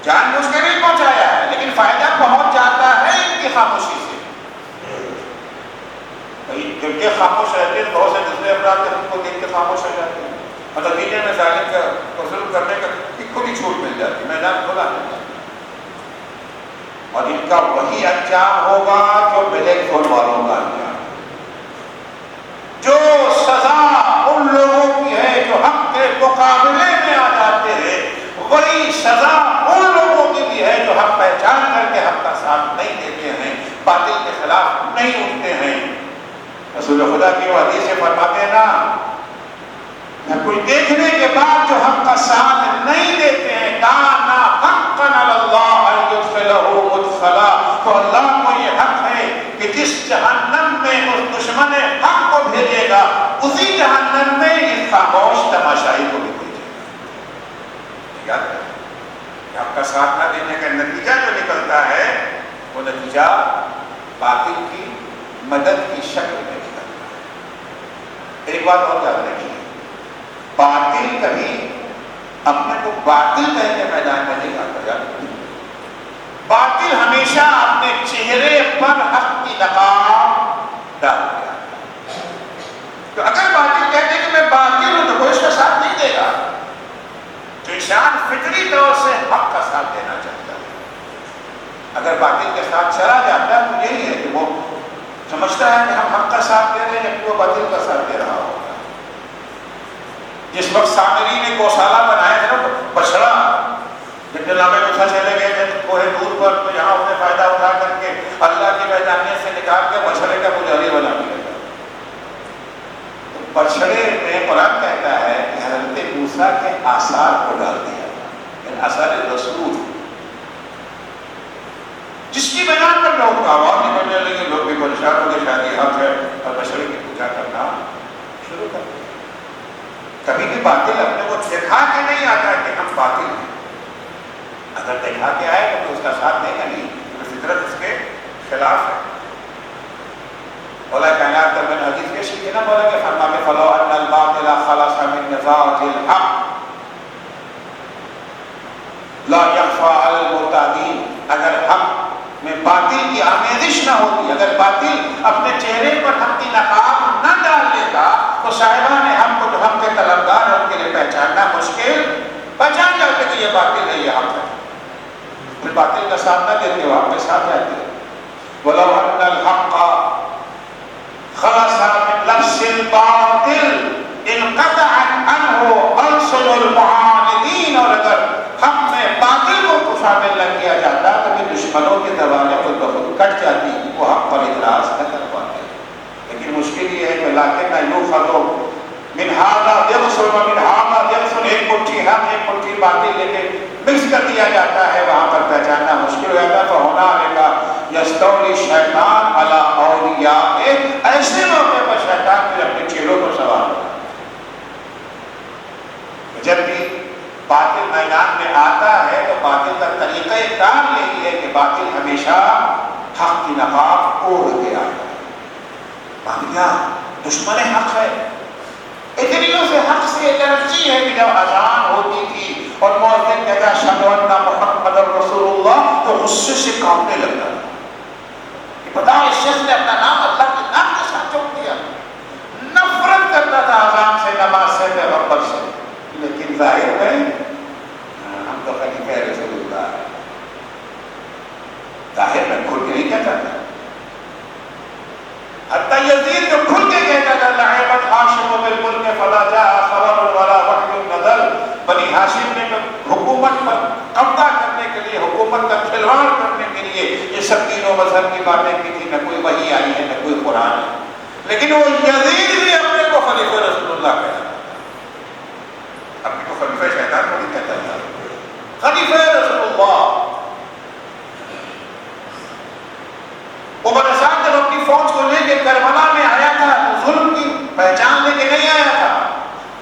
Speaker 1: جان بوجھ کے نہیں پہنچایا ہے لیکن فائدہ پہنچ جاتا ہے ان کی خاموشی سے۔ جب یہ خاموش رہتے ہیں بہت سے دوسرے افراد ان کو دیکھ کے خاموش ہو جاتے ہیں اور نتیجے میں ظالم کا ظلم کرنے کا خود ہی چھوٹ مل جاتی ہے، میدان کھلا مل جاتا ہے۔ اور ان کا وہی انجام ہوگا جو بلیک زون والوں کا انجام، جو سزا ان لوگوں کی ہے جو حق کے مقابلے میں آ جاتے ہیں، وہی سزا ان لوگوں کی بھی ہے جو حق پہچان کر کے حق کا ساتھ نہیں دیتے ہیں، باطل کے خلاف نہیں اٹھتے ہیں۔ رسول خدا کی وہ حدیث سے فرماتے ہیں نا، کوئی دیکھنے کے بعد جو حق کا ساتھ نہیں دیتے ہیں کانا حقا علی اللہ ان یدخلہ مدخلا، تو اللہ کو یہ حق ہے کہ جس جہنم میں اس دشمن حق کو بھیجے گا اسی جہنم میں اس خاموش تماشائی کو بھی بھیجے گا۔ یاد رکھیں حق کا ساتھ نہ دینے کا نتیجہ جو نکلتا ہے وہ نتیجہ باطل کی مدد کی شکل میں نکلتا ہے۔ ایک بات اور یاد رکھیے، باطل کبھی اپنے کو باطل کہہ کے میدان میں نہیں آتا۔ یاد رکھیے باطل ہمیشہ اپنے چہرے پر حق کی نقاب ڈال دیا۔ تو اگر باطل کہتے کہ میں باطل ہوں تو کوئی اس کا ساتھ نہیں دے گا۔ جو انسان فطری طور سے حق کا ساتھ دینا چاہتا ہے اگر باطل کے ساتھ چلا جاتا ہے تو یہی ہے کہ وہ سمجھتا ہے کہ ہم حق کا ساتھ دے رہے ہیں جبکہ وہ باطل کا ساتھ دے رہا ہوگا۔ جس وقت سامری نے گوشالہ بنایا تھا تو بچڑا جب جناب موسیٰ چلے گئے تھے کوہ طور پر تو یہاں اس نے فائدہ اٹھا کر کے اللہ کی وحدانیت سے نکال کے بچڑے کا پجاری بنا دیا تھا۔ تو بچڑے میں قرآن کہتا ہے کہ حضرت موسیٰ کے آثار کو ڈال دیا تھا، آثار رسول، جس کی بنا پر لوگ آواز نکلنے لگے، لوگ بھی پریشان ہو گئے، شادی حق ہے اور بچڑے کی پوجا کرنا شروع کر دیا۔ کبھی بھی باطل اپنے کو دکھا کے نہیں آتا کہ ہم باطل ہیں، اگر دکھا کے آئے تو اس کا ساتھ دے گا نہیں، تو فطرت اس کے خلاف ہے۔ مولا کائنات کا میں نے حدیث پیش کی نا، مولا کے فرماتے فلو ان الباطل خلص من نزاعة الحق لا يخفى على المعتادين، اگر حق میں باطل کی آمیزش نہ ہوتی، اگر باطل اپنے چہرے پر حق کی نقاب نہ ڈال لیتا تو صاحبان حق کو جو حق کے طلبگار ہیں ان کے لیے پہچاننا مشکل، پہچان جاتے کہ یہ باطل ہے یہ حق ہے، پھر باطل کا ساتھ نہ دیتے ہو حق کے ساتھ جاتے ہیں۔ وَلَوْ أَنَّ الْحَقَّ خَلَصَ مِنْ لَبْسِ الْبَاطِلِ انْقَطَعَتْ عَنْهُ أَلْسُنُ الْمُعَانِدِينَ، اور اگر حق میں باطل کو شامل نہ کیا جاتا تو پھر دشمنوں کی زبانیں خود بخود کٹ جاتی، وہ حق پر اعتراض نہ کر پاتے۔ لیکن مشکل یہ ہے کہ لَكِنَّ يُؤْخَذُ مِنْ هَذَا يَغْسُلُ وَمِنْ هَذَا يَغْسُلُ، ایک مٹھی حق ایک مٹھی باطل لے کے مکس کر دیا جاتا ہے، وہاں پر پہچاننا مشکل ہو جاتا ہے۔ تو هُنَالِكَ يَسْتَوْلِي الشَّيْطَانُ عَلَىٰ أَوْلِيَائِهِ، ایسے موقع پر شیطان پھر اپنے چیلوں پر سوار ہوتا ہے۔ جب بھی باطل میدان میں آتا ہے تو باطل کا طریقہ کار یہی ہے کہ باطل ہمیشہ حق کی نقاب اوڑھ کے آتا ہے. باقیہ دشمن حق ہے. اتنیوں سے حق سے الرجی ہے کہ جب اذان ہوتی تھی اور مؤذن کہتا اشہد ان محمد رسول اللہ تو غصے سے کانپنے لگتا تھا کہ پتا اس شخص نے اپنا نام اللہ کے نام کے ساتھ چوک دیا. نفرت کرتا تھا اذان سے، نماز سے، پیغمبر سے. لیکن ظاہر میں ہم تو خلیفہ رسول اللہ ہے. ظاہر میں کھل کے نہیں کہتا تھا. حتی یزید جو کھل کے کہتا تھا لعبت ہاشم بالملک فلا جاء خبر ولا وحی نزل. بنی ہاشم نے حکومت پر قبضہ کرنے کے لیے، حکومت کا کھلواڑ کرنے کے لیے یہ سب تینوں مذہب کی باتیں کی تھی. نہ کوئی وحی آئی ہے، نہ کوئی قرآن ہے. لیکن وہ یزید بھی اپنے کو خلیفہ رسول اللہ کہتا تھا. اپنے کو خلیفہ شیطان کو نہیں کہتا تھا، خلیفہ رسول اللہ. عمر صاحب جب اپنی فوج کو لے کے کربلا میں آیا تھا تو ظلم کی پہچان لے کے نہیں آیا تھا.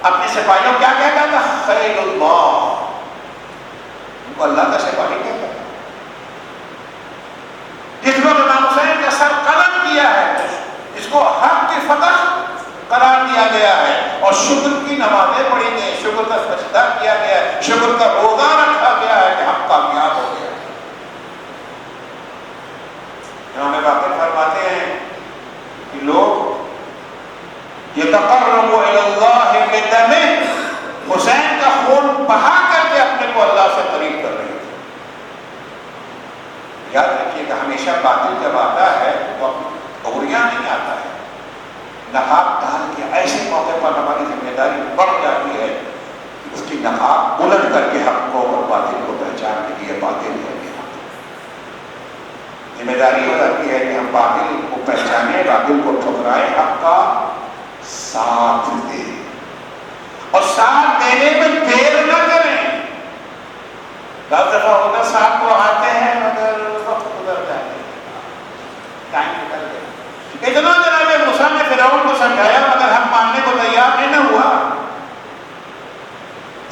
Speaker 1: اپنے سپاہیوں کیا کہتا تھا؟ خیل اللہ. وہ اللہ کا سپاہی کہتا تھا. جس وقت امام حسین کا سر قلم کیا ہے، اس کو حق کی فتح قرار دیا گیا ہے اور شکر کی نمازیں پڑھی گئی، شکر کا سجدہ کیا گیا ہے، شکر کا روزہ رکھا گیا ہے کہ ہم کامیاب ہو گئے. امام باقر فرماتے ہیں کہ لوگ یتقرب الی اللہ بدمہ، حسین کا خون بہا کر کے اپنے کو اللہ سے قریب کر رہے تھے. یاد رکھیے کہ ہمیشہ باطل جب آتا ہے تو عوریاں نہیں آتا ہے. نقاب ڈال کے ایسے موقع پر ہماری ذمہ داری بڑھ جاتی ہے کہ اس کی نقاب الٹ کر کے حق کو اور باطل کو پہچان کے لیے باطل ہے. ذمہ داری ہو جاتی ہے کہ ہم باطل کو پہچانیں، باطل کو ٹھکرائیں، حق کا ساتھ دیں اور ساتھ دینے میں دیر نہ کریں. بعض دفعہ ہوتا ساتھ تو آتے ہیں مگر وقت گزر جاتے ہیں، ٹائم نکل گیا. اتنا جناب موسیٰ نے فرعون کو سمجھایا مگر حق ماننے کو تیار نہیں نہ ہوا.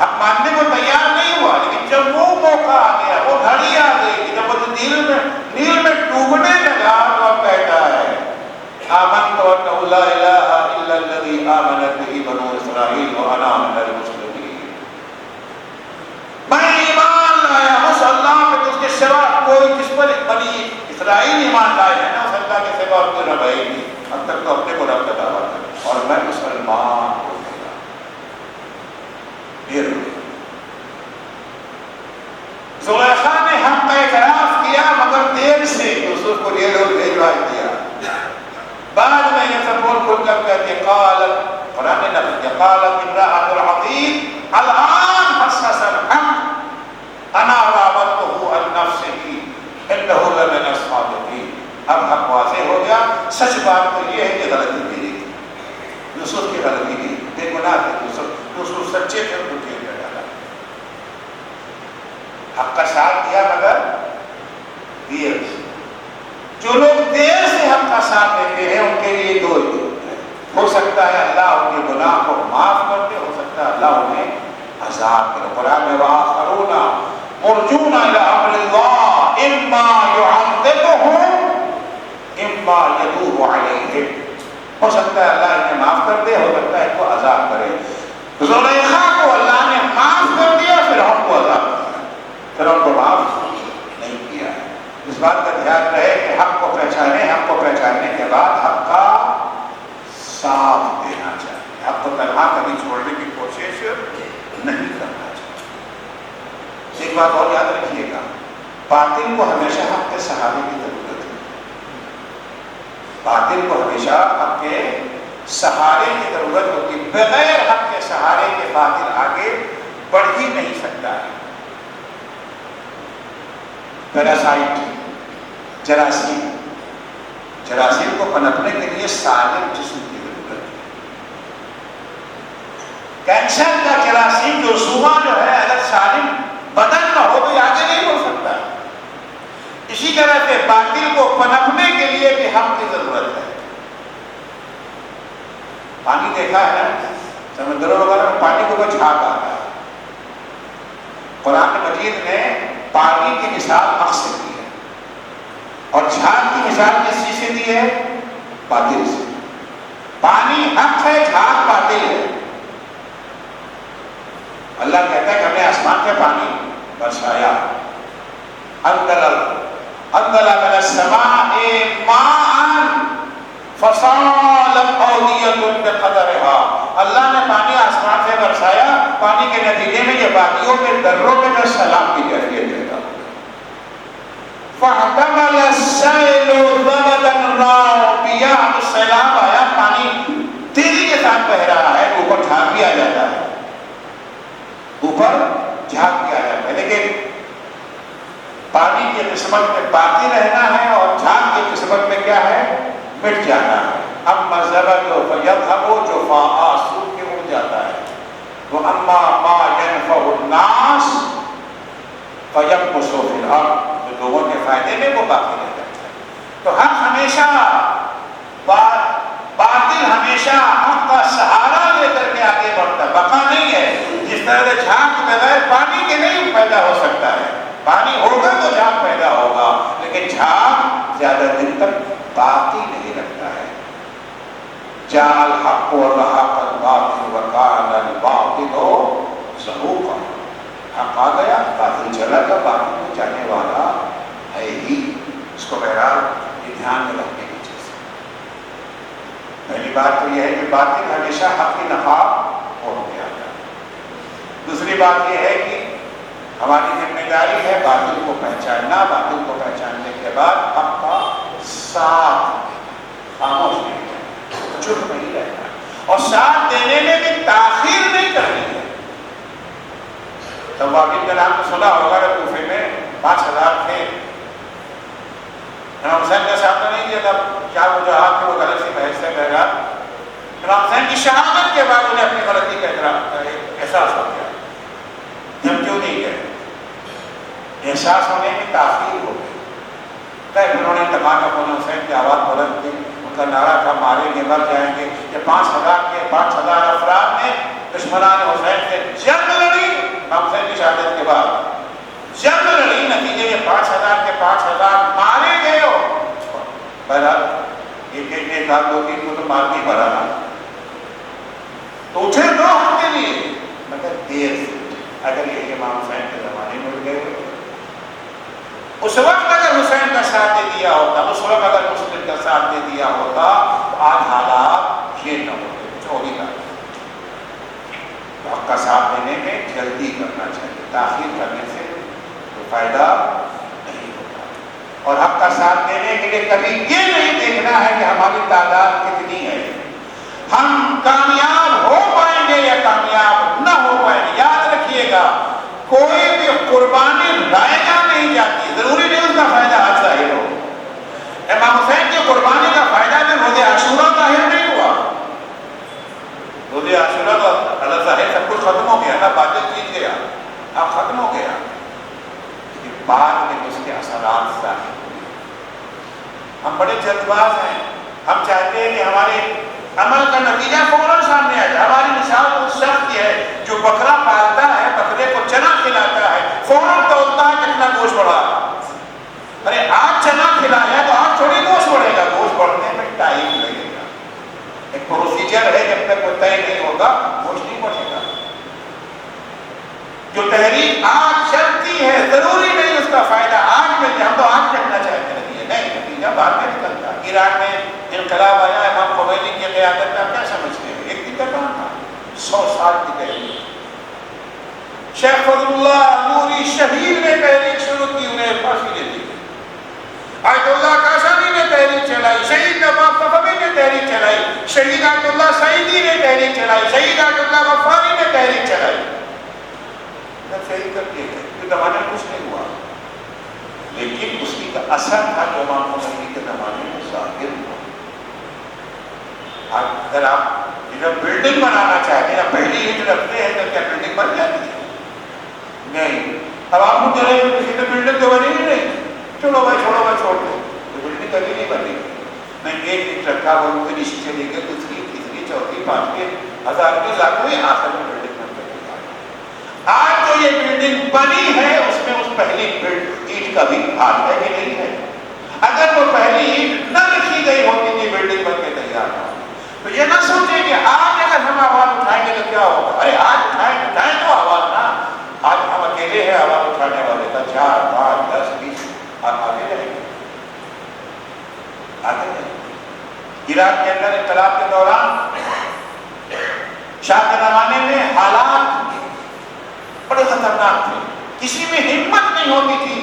Speaker 1: حق ماننے کو تیار نہیں ہوا. لیکن جب وہ موقع آ گیا، وہ گھڑی آ گئی، جب وہ نیل میں ڈوبنے لگا تو اب کہتا ہے آمنت انہ لا الہ الا الذی آمنت بہ بنو اسرائیل وانا من المسلمین. میں ایمان لایا اس اللہ پہ جس کے سوا کوئی، جس پر بنی اسرائیل ایمان لائے ہیں نا، اس اللہ کے سوا کوئی رب ہی نہیں. اب تک تو اپنے کو رب کا دعویٰ کرے اور میں مسلمان ہو گیا. دیر ہو گئی. زلیخا نے حق کا اعتراف کیا مگر دیر سے یوسف کو بھیجوا دیا. بعد میں یہ سب بول کھل کر کہتے قالت، قرآن نے نقل کیا، قالت امرأۃ العزیز الآن حسس الحق انا راودته عن نفسه انه لمن الصادقین. اب حق واضح ہو گیا. سچ بات تو یہ ہے کہ غلطی میری تھی، یوسف کی غلطی نہیں، بے گناہ تھے یوسف سچے تھے، ان کو جیل میں ڈالا. حق کا ساتھ دیا مگر دیر سے. جو لوگ دیر سے حق کا ساتھ دیتے ہیں ان کے لیے دو ہو سکتا ہے اللہ ان کے گناہ کو معاف کر دے، ہو سکتا ہے اللہ انہیں عذاب کرے. قرآن میں وآخرون مرجون الی امر اللہ اما یعذبهم اما یتوب علیہم. ہو سکتا ہے اللہ انہیں معاف کر دے، ہو سکتا ہے ان کو عذاب کرے. زلیخا کو اللہ نے معاف کر دیا، فرعون کو عذاب کیا، فرعون کو معاف نہیں کیا. اس بات کا دھیان رہے کہ حق کو پہچانے، حق کو پہچاننے کے بعد حق کا ساتھ دینا چاہیے. حق کو تنہا کبھی چھوڑنے کی کوشش نہیں کرنا چاہیے. ایک بات اور یاد رکھیے گا، باطل کو ہمیشہ حق کے سہارے کی ضرورت ہے. باطل کو ہمیشہ حق کے سہارے کی ضرورت ہوتی. بغیر حق کے سہارے کے باطل آگے بڑھ ہی نہیں سکتا ہے. پیراسائٹ، جراثیم کو پنپنے کے لیے سالم جسم کی ضرورت ہے. کینسر کا جراثیم جو رسومہ جو ہے اگر سالم بدن نہ ہو تو آگے نہیں ہو سکتا. اسی طرح سے باطل کو پنپنے کے لیے بھی حق کی ضرورت ہے. پانی دیکھا ہے نا، سمندروں وغیرہ میں پانی کو جھاگ آتا ہے. قرآن مجید نے پانی کی مثال حق سے دی ہے، اور جھاگ کی مثال کس چیز سے دی ہے؟ باطل سے۔ پانی حق ہے، جھاگ باطل ہے۔ اللہ کہتا ہے کہ ہم نے آسمان سے پانی برسایا، انزل من السماء ماء فصالت اودیۃ بقدرها۔ اللہ نے پانی آسمان سے برسایا، پانی کے نتیجے میں یہ وادیوں میں دروں میں جو سیلاب کی کیفیت دیتا، فاحتمل السیل زبدا رابیا، تو سیلاب آیا، پانی تیزی کے ساتھ بہ رہا ہے، اوپر جھاگ بھی آ جاتا ہے، اوپر جھاگ بھی آ جاتا ہے، لیکن پانی کی قسمت میں باقی رہنا ہے اور جھاگ کی قسمت میں کیا ہے؟ مٹ جانا ہے۔ اما الزبد فیذهب جفاء، سوکھ کے اڑ جاتا ہے، واما ما ينفع الناس فيمكث في الارض، جو لوگوں کے فائدے میں وہ باقی رہ جاتا ہے۔ تو حق ہمیشہ، باطل ہمیشہ حق کا سہارا لے کر کے آگے بڑھتا ہے، بقا نہیں ہے۔ جس طرح سے جھاگ بغیر پانی کے نہیں پیدا ہو سکتا ہے، پانی ہوگا تو جھاگ پیدا ہوگا، لیکن جھاگ زیادہ دن تک باقی نہیں رکھتا ہے۔ جاء الحق وزهق الباطل وكان الباطل زهوقا، حق آ گیا، باطل چلا گیا، باطل میں جانے والا ہے ہی۔ اس کو بہرحال یہ دھیان میں رکھنے کی چیز ہے۔ پہلی بات تو یہ ہے کہ باطل ہمیشہ حق کی نفاق ہو گیا۔ دوسری بات یہ ہے کہ ہماری ذمہ داری ہے باطل کو پہچاننا، باطل کو پہچاننے کے بعد حق کا ساتھ خاموش نہیں رہنا، چپ نہیں رہنا، اور ساتھ دینے میں بھی تاخیر نہیں کرنی ہے۔ توابین کا نام تو سنا ہوگا نا، کوفے میں 5000 تھے، امام حسین کا ساتھ تو نہیں دیا تھا، کیا وجوہات تھے وہ غلط سی بحث سے بہرحال امام حسین کی شہادت کے بعد انہیں اپنی غلطی کا احساس ہو گیا، ہم کیوں نہیں گئے، احساس ہونے میں تاخیر ہو گئی۔ انہوں نے تمام اپنے حسین کی آواز بلند کی، ان کا نعرہ تھا ماریں گے مر جائیں گے۔ یہ 5000 افراد نے دشمنان حسین سے جنگ لڑی، امام حسین کی شہادت کے بعد جنگ لڑی، نتیجے میں 5000 کے 5000 مارے گئے ہو۔ بہرحال ایک آدھ دو تین کو تو مار کے بھرا نا، تو اٹھے 2 ہفتے لیے، مگر دیر سے۔ اگر یہ امام حسین کے زمانے میں اٹھ گئے، اس وقت اگر حسین کا ساتھ دے دیا ہوتا، اس وقت اگر مسلم کا ساتھ دے دیا ہوتا، تو آج حالات یہ نہ ہوتے، کچھ اور ہی نہ ہوتے۔ حق کا ساتھ دینے میں جلدی کرنا چاہیے، تاخیر کرنے سے کوئی فائدہ نہیں ہوتا۔ اور حق کا ساتھ دینے کے لیے کبھی یہ نہیں دیکھنا ہے کہ ہماری تعداد کتنی ہے، ہم کامیاب ہو پائیں گے یا کامیاب نہ ہو پائیں گے۔ یاد رکھیے گا، کوئی بھی قربانی رائجہ نہیں جاتی، ضروری نہیں اس کا فائدہ آج ظاہر ہو۔ امام حسین کی قربانی کا فائدہ بھی روز عاشورہ ظاہر نہیں ہوا، روز عاشورہ تو اللہ ظاہر سب کچھ ختم ہو گیا نا، باطل جیت گیا، اب ختم ہو گیا، لیکن بعد میں اس کے اثرات ظاہر ہوئے۔ ہم بڑے جلد باز ہیں، ہم چاہتے ہیں کہ ہمارے عمل کا نتیجہ فوراً سامنے آ جائے۔ ہماری مثال اس شخص کی ہے جو بکرا پالتا ہے، بکرے کو چنا کھلاتا ہے، فوراً تولتا ہے کتنا گوشت بڑھا۔ ارے آج چنا کھلایا تو آج تھوڑی گوشت بڑھے گا، گوشت بڑھنے میں ٹائم لگے گا، ایک پروسیجر ہے، جب تک وہ طے نہیں ہوگا گوشت نہیں بڑھے گا۔ جو تحریک آج چلتی ہے ضروری نہیں اس کا فائدہ آج مل جائے، ہم تو آج چلنا چاہتے ہیں، نہیں، نتیجہ بعد میں نکلتا۔ ایران میں انقلاب آیا، امام خمینی کی قیادت میں آپ کیا سمجھتے ہیں؟ ایک دن کا کام تھا، 100 سال کی تحریک۔ شیخ فضل اللہ نوری شہید نے تحریک شروع کی، انہیں پھانسی دے دی۔ آیت اللہ کاشانی نے تحریک چلائی، شہید نواب صفوی نے تحریک چلائی، شہید آیت اللہ سعیدی نے تحریک چلائی، شہید آیت اللہ غفاری نے تحریک چلائی۔ شہید کر کے یہ زمانے میں کچھ نہیں ہوا، لیکن اس کی کا اثر تھا جو امام خمینی کے زمانے میں ظاہر ہوا۔ اگر آپ جب بلڈنگ بنانا چاہتے ہیں، پہلی اینٹ رکھتے ہیں تو کیا بلڈنگ بن جاتی ہے؟ نہیں۔ اب آپ کو کہہ رہے ہیں کسی نے بلڈنگ تو بنی ہی نہیں، چلو بھائی چھوڑو بھائی چھوڑ دو، تو بلڈنگ کبھی نہیں بنے گی۔ نہیں، ایک اینٹ رکھا وہ نیچے سے لے کے دوسری تیسری چوتھی پانچویں ہزار کی لاکھویں آخر میں بلڈنگ بن گئی۔ آج جو یہ بلڈنگ بنی ہے اس میں اس پہلی اینٹ کا بھی ہاتھ ہے کہ نہیں ہے؟ اگر وہ پہلی اینٹ نہ رکھی گئی ہوتی تھی بلڈنگ بن کے تیار نہ ہوتی، تو یہ نہ سوچیں کہ آج اگر ہم آواز اٹھائیں گے تو کیا ہوگا. ارے آج اٹھائیں تو آواز نہ. آج ہم اکیلے ہیں آواز اٹھانے والے کا 4 5 10 20 آپ آگے رہیں گے، آگے رہیں گے. عراق کے اندر انقلاب کے دوران شاہ کے زمانے میں حالات بڑے خطرناک تھے. کسی میں ہمت نہیں ہوتی تھی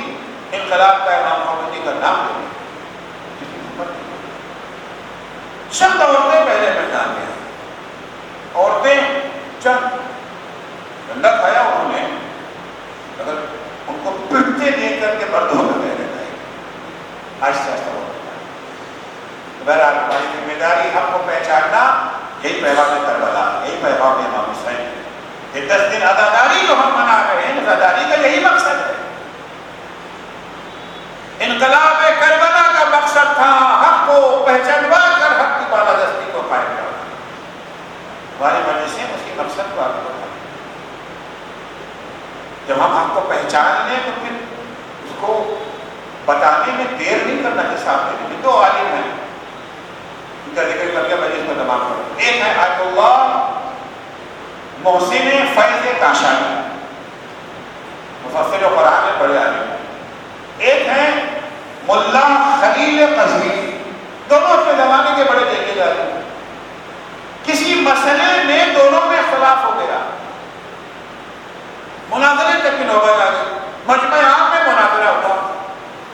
Speaker 1: انقلاب کا امام خمینی کا نام لینے. چند عورتیں پہلے میدان میں آئی. عورتیں چند ڈنڈا کھایا انہوں نے، اگر ان کو پٹتے دیکھ کر کے مردوں میں پہلے آئی آہستہ آہستہ ہو گیا. بہرحال ہماری ذمہ داری ہم کو پہچاننا، یہی پیغام کربلا، یہی پیغام امام حسین. یہ 10 دن عزاداری جو ہم منا رہے ہیں، عزاداری کا یہی مقصد ہے. انقلاب کربلا کا مقصد تھا حق کو پہچانوا کر حق کی بالادستی کو قائم کرنا. ہماری مجلسیں اس کے مقصد کو آگے بڑھاتی. جب ہم حق کو پہچان لیں تو پھر اس کو بتانے میں دیر نہیں کرنا کہ سامنے میں 2 عالم ہیں ان کا ذکر کر کے مجلس کو تمام کروں. ایک ہے آیت اللہ محسن فیض کاشانی، مفسر قرآن میں بڑے عالم. ایک ہے ملا خلیل قزوینی، دونوں اپنے زمانے کے بڑے دیکھے جاتے ہیں. کسی مسئلے میں دونوں میں اختلاف ہو گیا، مناظرے تک کی نوبت آ گئی. مجمع عام میں مناظرہ ہوا.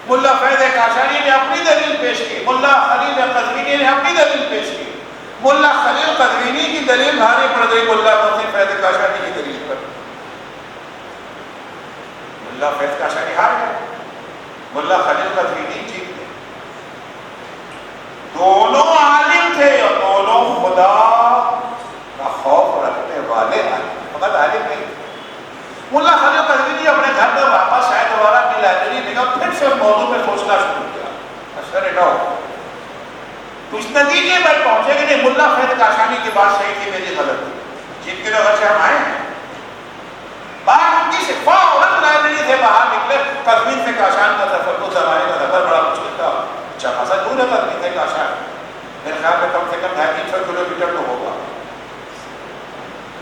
Speaker 1: ملا فیض کاشانی نے اپنی دلیل پیش کی، ملا خلیل قزوینی نے اپنی دلیل پیش کی. ملا خلیل قزوینی کی دلیل بھاری پڑ گئی ملا محسن فیض کاشانی کی دلیل پر. ملا فیض کاشانی ہار گئے، ملا خلیل قزوینی جیت گئے. دونوں عالم تھے اور دونوں خدا کا خوف رکھنے والے عالم، فقط عالم نہیں. ملا خلیل قزوینی اپنے گھر میں واپس آئے، دوبارہ اپنی لائبریری میں گئے، پھر سے اس موضوع میں سوچنا شروع کیا. تو اس نتیجے پر پہنچے کہ نہیں، ملا فیض کاشانی کی بات صحیح تھی، میری غلط تھی. جن کے گھر سے ہم آئے ہیں باہر ان کی سے فوراً لائبریری سے باہر نکلے. قزوین سے کاشان کا سفر کو زمانے کا سفر بڑا مشکل تھا، اچھا خاصا دور ہے قزوین سے کاشان، میرے خیال میں کم سے کم 250-300 کلومیٹر تو ہوگا.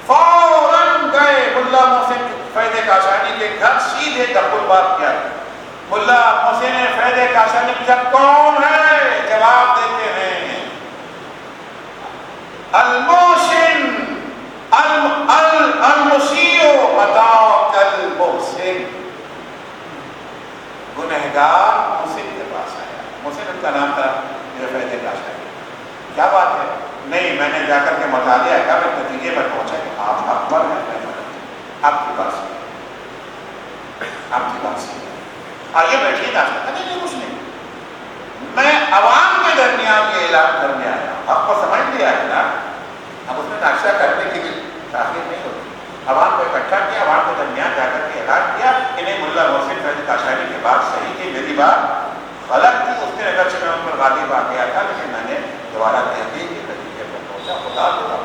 Speaker 1: فوراً گئے ملا محسن فیض کاشانی کے گھر، سیدھے دخل بات کیا. ملا محسن فیض کاشانی پوچھا کون ہے؟ جواب دیتے ہیں المحسن المسیء اتاک المحسن. گنہگار محسن کے پاس آیا. محسن ان کا نام تھا میرے فیض کاشانی. کیا بات ہے؟ نہیں، میں نے جا کر کے مطالعہ کیا، میں نتیجے پر پہنچا کہ آپ حق پر ہیں. آپ کی بات سے آپ کی بات سے آئیے بیٹھیے ناشتہ. نہیں کچھ نہیں، میں عوام کے درمیان یہ اعلان کرنے آیا. آپ کو سمجھ لیا ہے نا، اب اس میں ناشتہ کرنے کی بھی تاخیر نہیں ہوتی. عوام کو اکٹھا کیا، عوام کے درمیان جا کر کے اعلان کیا کہ نہیں، ملا محسن فیض کاشانی کی بات صحیح تھی، میری بات غلط تھی. اس نے اگرچہ میں ان پر غالب آ گیا تھا، لیکن میں نے دوبارہ تحقیق کے نتیجے پر پہنچا. خدا کو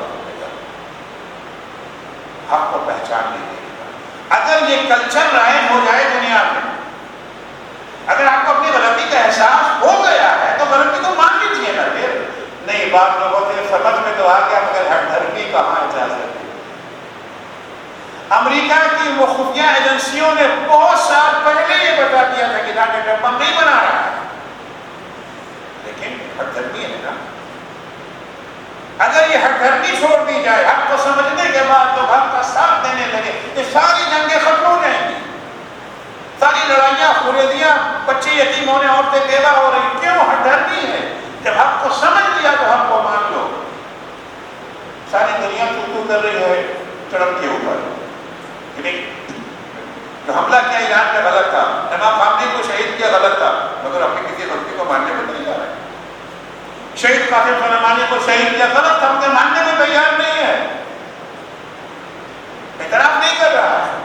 Speaker 1: حق کو پہچان نہیں دے گا. اگر یہ کلچر رائج ہو جائے دنیا میں، اگر آپ کو اپنی غلطی کا احساس ہو گیا ہے تو غلطی کو مان لیجیے نا. پھر نہیں، بات لوگوں سے سمجھ میں تو آ گیا، مگر ہر دھرمی کہاں اجازت ہے. امریکہ کی وہ خفیہ ایجنسیوں نے بہت سال پہلے یہ بتا دیا تھا کہ ڈونلڈ ٹرمپ بم نہیں بنا رہا ہے، لیکن ہر دھرمی ہے نا. اگر یہ حق دھرمی چھوڑ دی جائے، حق کو سمجھنے کے بعد لوگ حق کا ساتھ دینے لگے، یہ ساری جنگیں ختم ہو جائیں گی. ساری لڑائیاں، خونریزیاں، بچے یتیم ہونے، عورتیں بیوہ ہو رہی. کیوں؟ حق دھرمی ہے. جب حق کو سمجھ لیا تو حق کو مان لو. ساری دنیا تو کر رہی ہے ٹرمپ کے اوپر، جو حملہ کیا ایران میں غلط تھا، امام خامنی کو شہید کیا غلط تھا، مگر اپنی کسی غلطی کو ماننے میں نہیں جا رہا ہے. شہید قاسم سلیمانی کو شہید کیا غلط تھا، مگر ماننے میں تیار نہیں ہے، اعتراف نہیں کر رہا ہے.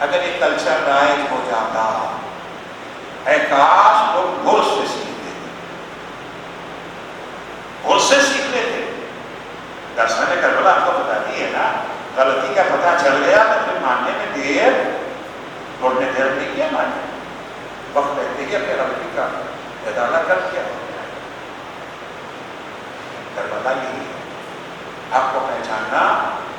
Speaker 1: اگر یہ کلچر رائج ہو جاتا، اے کاش لوگ گھر سے سیکھتے تھے، گھر سے سیکھتے تھے. درسنے کربلا آپ کو بتاتی ہے نا، غلطی کا پتہ چل گیا تو پھر ماننے میں دیر لوٹ نے دیر نہیں کیا مانے، وقت رہتے ہی اپنے رب کا ادارہ کر کیا کربلا یہی ہے، حق کو پہچاننا،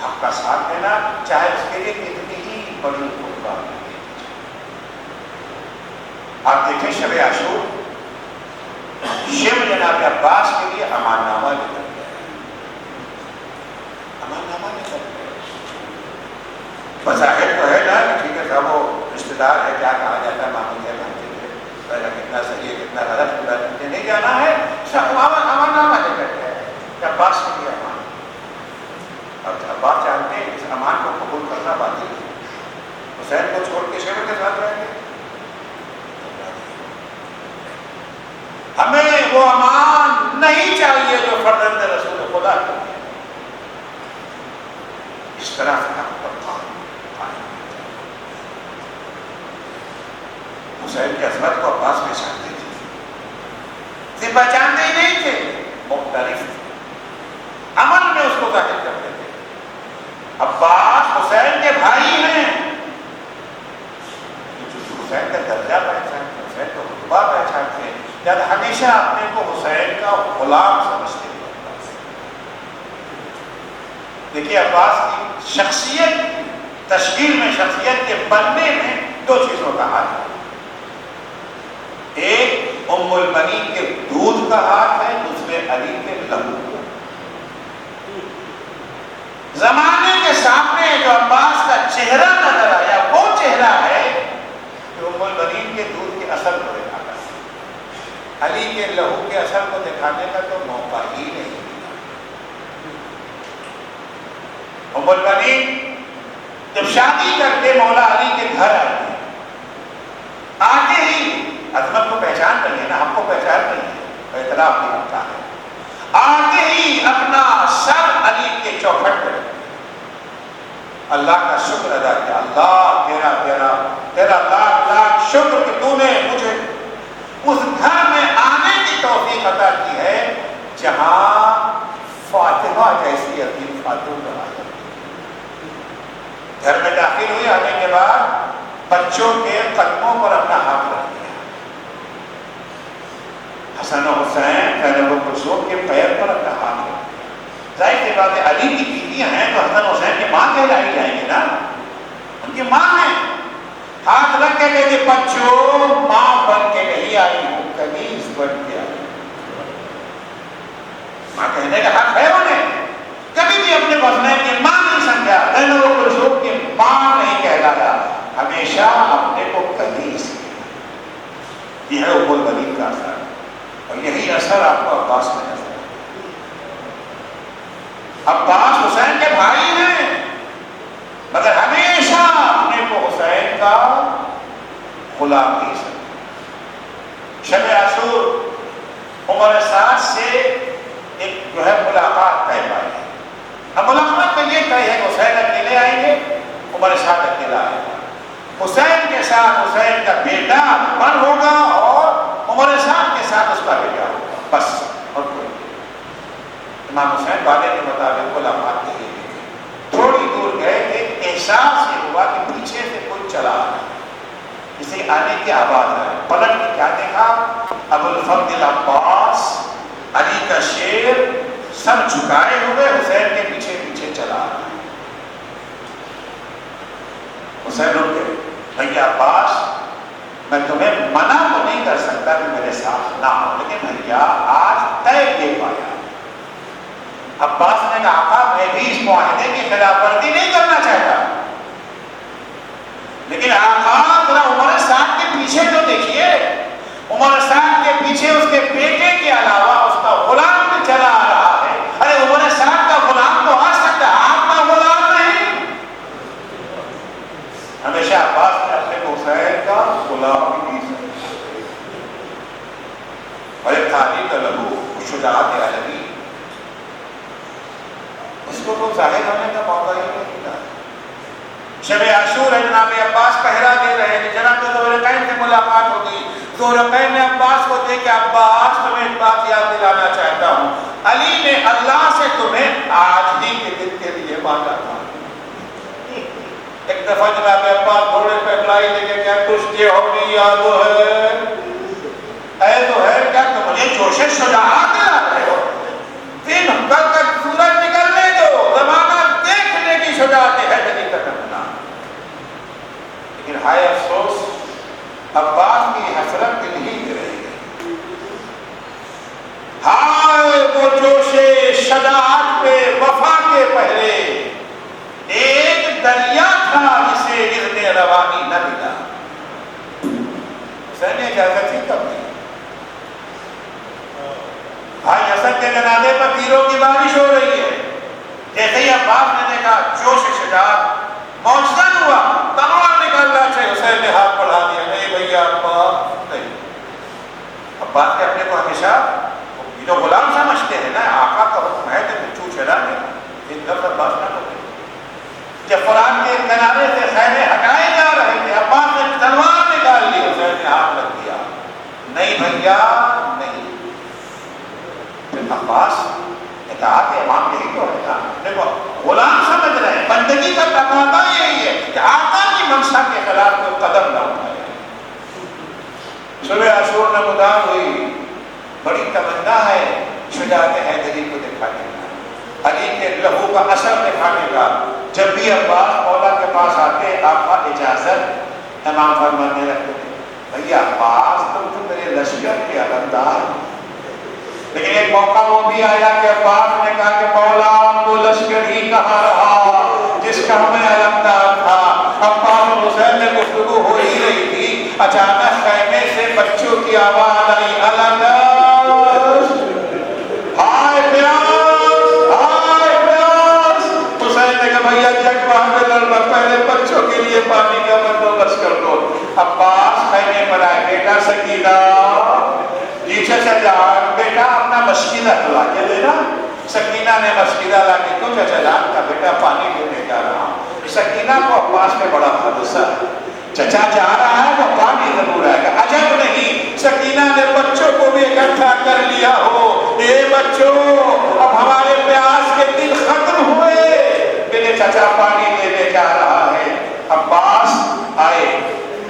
Speaker 1: حق کا ساتھ دینا، چاہے اس کے لیے کتنی ہی بڑی قربانی دی جائے۔ آپ دیکھیں شب عاشور شیخ جناب عباس کے لیے امان نامہ لکھا گیا، امان نامہ لکھا گیا۔ بظاہر تو ہے نا کہ ٹھیک ہے صاحب وہ رشتے دار ہے، کیا کہا جاتا ہے، معمول ہے، کتنا صحیح ہے کتنا غلط، نہیں جانا ہے، امان نامہ لکھا گیا ہے عباس کے لیے امان۔ اب عباس چاہتے ہیں اس امان کو قبول کرنا باقی ہے، حسین کو چھوڑ کے شیخ کے ساتھ رہیں گے، ہمیں وہ امان نہیں چاہیے جو فرزند رسول خدا کے لیے اس طرح سے ہم پر حسین کی عظمت کو عباس پہچانتے تھے، صرف پہچانتے ہی نہیں تھے، مختلف تھے، عمل میں اس کو ظاہر کرتے تھے۔ عباس حسین کے بھائی ہیں، حسین کا درجہ پہچانتے، حسین کا رتبہ پہچانتے ہیں، جب ہمیشہ اپنے کو حسین کا غلام سمجھتے ہیں۔ دیکھیے عباس کی شخصیت تشکیل میں، شخصیت کے بننے میں دو چیزوں کا ہاتھ ہے، ایک ام البنین کے دودھ کا ہاتھ ہے، دوسرے علی کے لہو کا۔ زمانے کے سامنے جو عباس کا چہرہ نظر آیا وہ چہرہ ہے کہ ام البنین کے دودھ کے اثر کو دکھاتا ہے، علی کے لہو کے اثر کو دکھانے کا تو موقع ہی نہیں ملا۔ ام البنین جب شادی کر کے مولا علی کے گھر آتے ہی عظمت کو پہچان رہی ہے نا، ہم کو پہچان رہی ہے، اعتراف نہیں ہوتا ہے، آتے ہی اپنا سر علی کے چوکھٹ پہ اللہ کا شکر ادا کیا، اللہ تیرا تیرا تیرا لاکھ لاکھ شکر کہ تو نے مجھے اس گھر میں آنے کی توفیق عطا کی ہے جہاں فاطمہ جیسی عظیم خاتون رہا ہے۔ گھر میں داخل ہوئی، آنے کے بعد بچوں کے قدموں پر اپنا ہاتھ رکھ دیا، حسن و حسین زینب و کلثوم کے پیر پر اپنا ہاتھ رکھ دیا۔ ظاہر سی بات ہے علی کی بیویاں ہیں تو حسن حسین کی ماں کہلائی جائیں گے نا، ان کی ماں ہے، ہاتھ رکھ کے کہتے بچوں ماں بن کے نہیں آئی ہوں، کنیز بن کے آئی۔ ماں کہنے کا حق ہے انہیں، کبھی بھی اپنے وزن کی ماں نہیں سمجھا، زینب و کلثوم کی ماں نہیں کہلایا، ہمیشہ اپنے کو کنیز۔ یہ ہے ام البنین کا اثر، اور یہی اثر آپ کو عباس میں نظر ہے۔ عباس حسین کے بھائی ہیں مگر ہمیشہ اپنے کو حسین کا غلام ہی سمجھا۔ شب عاشور عمر سعد سے ایک جو ہے ملاقات طے پائی ہے۔ اب ملاقات میں یہ طے ہے کہ حسین اکیلے آئیں گے، عمر سعد اکیلا آئے گا، حسین کے ساتھ حسین کا بیٹا بر ہوگا اور عمر سعد کے ساتھ اس کا بیٹا ہوگا، بس اور کوئی نہیں۔ امام حسین والے کے مطابق ملاقات کے لیے گئے، تھوڑی دور گئے تھے، احساس یہ ہوا کہ پیچھے سے کوئی چلا آ رہا ہے، اسے آنے کی آواز آئی، پلٹ کے کیا دیکھا، ابو الفضل عباس علی کا شیر سر جھکائے ہوئے حسین کے پیچھے پیچھے چلا آ رہا ہے۔ حسین رک گئے، بھیا عباس میں تمہیں منع تو نہیں کر سکتا کہ میرے ساتھ نہ ہو، لیکن بھیا آج طے یہ پایا۔ عباس نے کہا آقا میں بھی اس معاہدے کی خلاف ورزی نہیں کرنا چاہتا، لیکن آقا ذرا عمر سعد کے پیچھے تو دیکھیے، عمر سعد کے پیچھے اس کے بیٹے کے علاوہ اس کا غلام بھی چلا آ رہا ہے۔ ارے عمر سعد کا غلام تو آ سکتا ہے، آپ کا غلام نہیں۔ ہمیشہ عباس نے اپنے کو حسین کا غلام ہی سمجھا، اور ایک تعلیم لہو شجاعت عالمی، اس کو تو ظاہر ہونے کا موقع ہی نہیں ملا۔ شب عاشور ہے، جناب عباس پہرا دے رہے ہیں، جناب ذوالقرنین سے ملاقات ہو گئی، ذوالقرنین نے عباس کو دیکھ کے عباس تمہیں ایک بات یاد دلانا چاہتا ہوں، علی نے اللہ سے تمہیں آج ہی کے دن کے لیے مانگا تھا۔ ایک دفعہ جناب عباس گھوڑے پہلائی لے کے کیا تجھ کے ہونی یاد ہے اے تو ہے کیا تم مجھے جوش شجاعت دلا رہے ہو دن کل تک سورج نکلنے دو زمانہ دیکھنے کی شجاعت ہے نہیں کرنا لیکن ہائے افسوس عباس کی حسرت دل ہی میں رہی گئی ہائے وہ جوش شجاعت پہ وفا کے پہرے ایک دریا تھا جسے اذن روانی نہ ملا حسین اجازت ہی کب نہیں بھائی حسن کے جنازے پر تیروں کی بارش ہو رہی ہے جیسے ہی عباس نے دیکھا جوش شجاعت معجزہ ہوا تلوار نکالنا چاہیے حسین نے ہاتھ بڑھا دیا نہیں بھیا عباس نہیں عباس کے اپنے کو ہمیشہ یہ تو غلام سمجھتے ہیں نا آقا کا حکم ہے کہ چو چلا نہیں ایک لفظ عباس نہ کرے جب فرات کے کنارے سے خیمے ہٹائے جا رہے تھے عباس نے تلوار نکال لی حسین نے ہاتھ رکھ دیا نہیں بھیا نہیں پھر عباس نے کہا کہ امام یہی تو ہے نا دیکھو غلام سمجھ رہے ہیں بندگی کا تقاضا یہی ہے کہ آقا کی منشا کے خلاف کوئی قدم نہ اٹھائے صبح عاشور نمودار ہوئی بڑی تمنا ہے شجاعت حیدری کو دکھانے کا علی کے لہو کا اثر دکھانے کا جب بھی عباس مولا کے پاس آتے آقا اجازت امام فرمانے لگتے تھے بھیا عباس تم تو میرے لشکر کے علمدار لیکن ایک موقع وہ بھی آیا کہ عباس نے کہا کہ مولا تو لشکر ہی کہاں رہا جس کا ہمیں علمدار تھا عباس اور حسین میں گفتگو ہو ہی رہی تھی اچانک خیمے سے بچوں کی آواز آئی علمدار ہائے پیاس ہائے پیاس حسین نے کہا بھیا جگ وہاں پہ لڑنا پہلے بچوں کے لیے پانی کا بندوبست کر دو عباس خیمے پر آئے بیٹا سکینہ پیچھے سے جان بیٹا اپنا مشکلہ لا کے دینا سکینہ نے مشکلہ لا کے کیوں چچا جان کا بیٹا پانی لینے جا رہا ہوں سکینہ کو عباس میں بڑا بھروسہ چچا جا رہا ہے وہ پانی ضرور آئے گا عجب نہیں سکینہ نے بچوں کو بھی اکٹھا کر لیا ہو اے بچوں اب ہمارے پیاس کے دن ختم ہوئے میرے چچا پانی لینے جا رہا ہے عباس آئے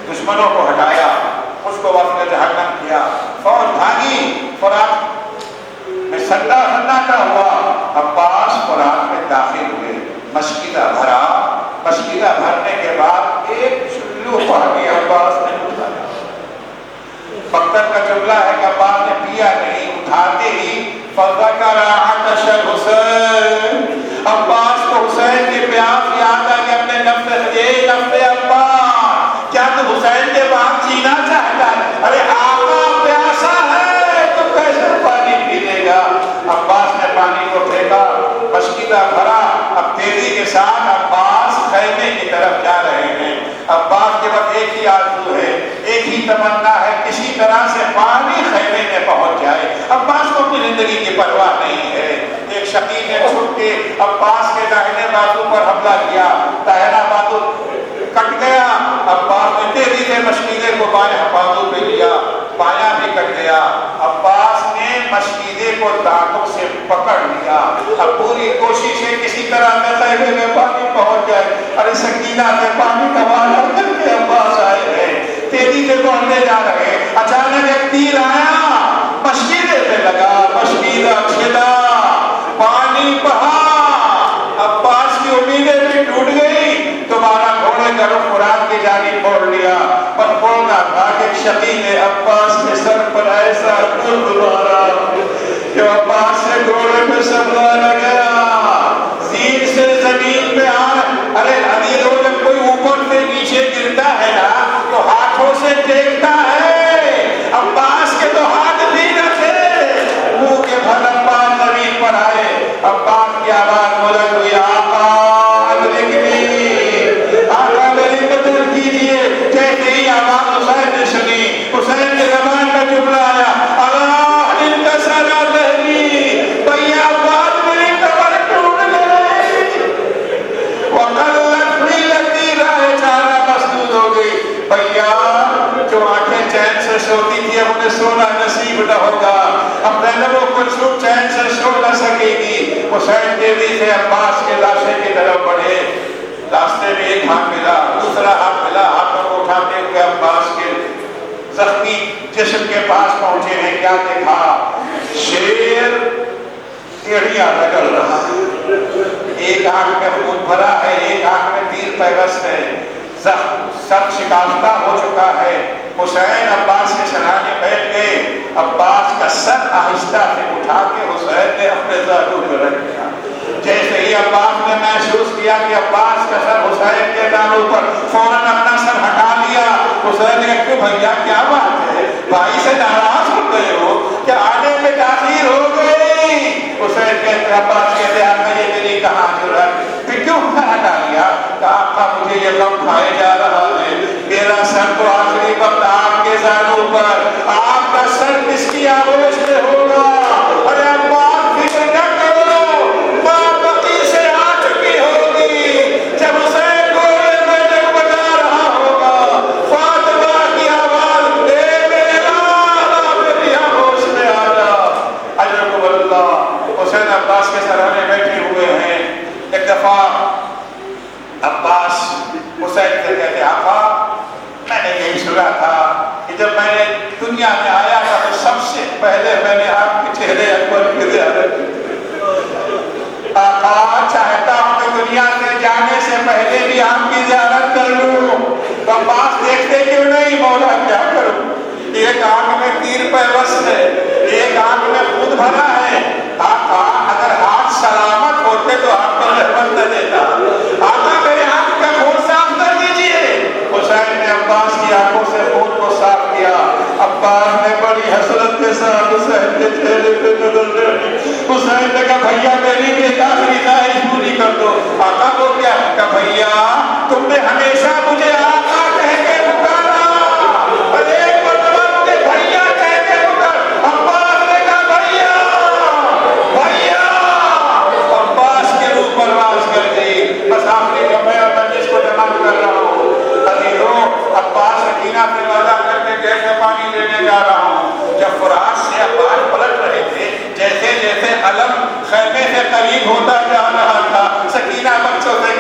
Speaker 1: دشمنوں کو ہٹایا اس کو وفد جہنم کیا فوج بھاگی فرات میں سناٹا ہوا عباس فرات میں داخل ہوئے مشکلہ بھرا مشکلہ بھرنے کے بعد ایک چلو پانی عباس نے اٹھایا پکر کا جملہ ہے کہ عباس نے پیا نہیں اٹھاتے ہی فذکر عطش الحسین عباس کو حسین کی پیاس یاد آئی اپنے نفس عباس کیا تو حسین کے بعد جینا چاہتا ہے ارے آقا پیاسا ہے تو کیسے پانی پی لے گا عباس نے پانی کو پھینکا مشکلہ بھرا اب تیزی کے ساتھ عباس خیمے کی طرف جا رہے ہیں عباس کے بعد ایک ہی آرزو ہے ایک ہی تمنا ہے کسی طرح سے پانی خیمے میں پہنچ جائے عباس کو اپنی زندگی کی پرواہ نہیں ہے ایک شقی نے چھپ کے عباس کے داہنے بازو پر حملہ کیا داہنا بازو کٹ گیا عباس نے تیزی سے مشکیلے کو بائیں بازو پہ لیا بایاں بھی کٹ گیا عباس نے مشکیلے کو دانتوں سے پکڑ لیا اب پوری کوشش ہے کسی طرح میں خیمے میں پانی پہنچ جائے ارے سکینہ سے پانی کا وعدہ کر کے عباس آئے ہیں تیزی سے بڑھنے جا رہے اچانک ایک تیر آیا مشکیلے پہ لگا مشکیلہ چھلا پانی بہا عباس کی امیدیں بھی ٹوٹ گئی تمہارا گھوڑے کا رخ فرات کی جانب موڑ لیا پر پھولنا تھا کہ شقی نے عباس کے سر پر ایسا درد مارا کہ عباس سے گھوڑے پہ سبلا لگا زیر سے زمین پہ ارے علی لوگ جب کوئی اوپر سے نیچے گرتا ہے نا تو ہاتھوں سے ٹیکتا ہے عباس کے تو ہاتھ بھی نہ تھے منہ کے بھر عباس زمین پر آئے عباس کی آواز بلند ہوئی آقا آقا میری مدد کیجئے کہتے ہی آواز حسین نے سنی حسین کے زبان کا جملہ آیا اللہ ان کا سارا لہری بھیا آواز میری کمر ٹوٹ گئی وقلت بھی لگتی راہ چارہ مسدود ہو گئی بھیا جو آنکھیں چین سے سوتی تھی اب انہیں سونا نصیب نہ ہوگا اب زینب و کلثوم چین سے سو نہ سکے گی حسین تیزی سے عباس کے لاشے کی طرف بڑھے راستے میں ایک ہاتھ ملا، دوسرا ہاتھ ملا، ہاتھوں کو اٹھاتے ہوئے عباس کے زخمی جسم کے پاس پہنچے ہیں، کیا دیکھا؟ شیر ایڑیاں رگڑ رہا ہے، ایک آنکھ میں خون بھرا ہے، ایک آنکھ میں تیر پیوست ہے، سر شکافتہ ہو چکا ہے۔ حسین عباس کے سرانے بیٹھ گئے، عباس کا سر آہستہ سے اٹھا کے حسین نے اپنے زانوں پہ رکھ دیا۔ جیسے ہی عباس نے محسوس کیا کہ عباس کا سر حسین کے زانوں پر، فوراً اپنا سر ہٹا لیا۔ حسین نے کہا کہ بھیا کیا بات ہے، بھائی سے ناراض ہو گئے ہو کہ آنے میں تاخیر ہو گئی؟ حسین کہتے ہیں عباس کہتے ہیں یہ میری کہاں جرأت، پھر کیوں ہٹا لیا؟ کہ آقا مجھے یہ غم کھائے جا رہا ہے، میرا سر تو آخری وقت آپ کے زانوں پر، آپ کا سر کس کی آغوش میں ہوگا؟ ارے عباس فکر نہ کرو، ماں بقی سے آ چکی ہوگی، جب حسین گھوڑے میں ڈگمگا رہا ہوگا، فاطمہ کی آواز اے میرا میری آغوش میں آ جا۔ اجرکم اللہ۔ حسین عباس کے سرانے بیٹھے ہوئے ہیں۔ ایک دفعہ عباس حسین سے کہتے آقا میں نے یہی سنا تھا کہ جب میں نے دنیا میں آیا تھا تو سب سے پہلے میں نے آپ کے چہرے اکبر کی زیارت کی۔ آقا چاہتا ہوں کہ دنیا سے جانے سے پہلے بھی آپ کی زیارت کر لوں، تو عباس دیکھتے کیوں نہیں؟ مولا کیا کروں، ایک آنکھ میں تیر پیوست ہے، ایک آنکھ میں خون بھرا ہے۔ آقا اگر ہاتھ سلامت ہوتے تو آپ کو رحمت نہ دیتا، آقا میرے آنکھ کا خون صاف کر دیجئے۔ حسین نے عباس کی آنکھوں سے خون کو صاف کیا۔ عباس نے بڑی حسرت کے ساتھ حسین کے چہرے پہ نظر ڈالی۔ حسین نے کہا بھیا میری بھی ایک آخری خواہش پوری کر دو۔ آقا کو کیا؟ کہا بھیا تم نے ہمیشہ مجھے آقا کہہ کے پکارا، اور ایک مرتبہ مجھے بھیا کہہ کے پکار۔ عباس نے کہا بھیا بھیا، عباس کے روح پرواز کر گئی۔ بس آخری جو میں جس کو تمام کر رہا ہوں، عزیزوں عباس سکینہ سے وعدہ کر کے گھر سے پانی لینے جا رہا ہوں۔ جب فراش سے عباس پلٹ رہے تھے، جیسے جیسے علم خیمے سے قریب ہوتا جا رہا تھا، سکینہ بچوں سے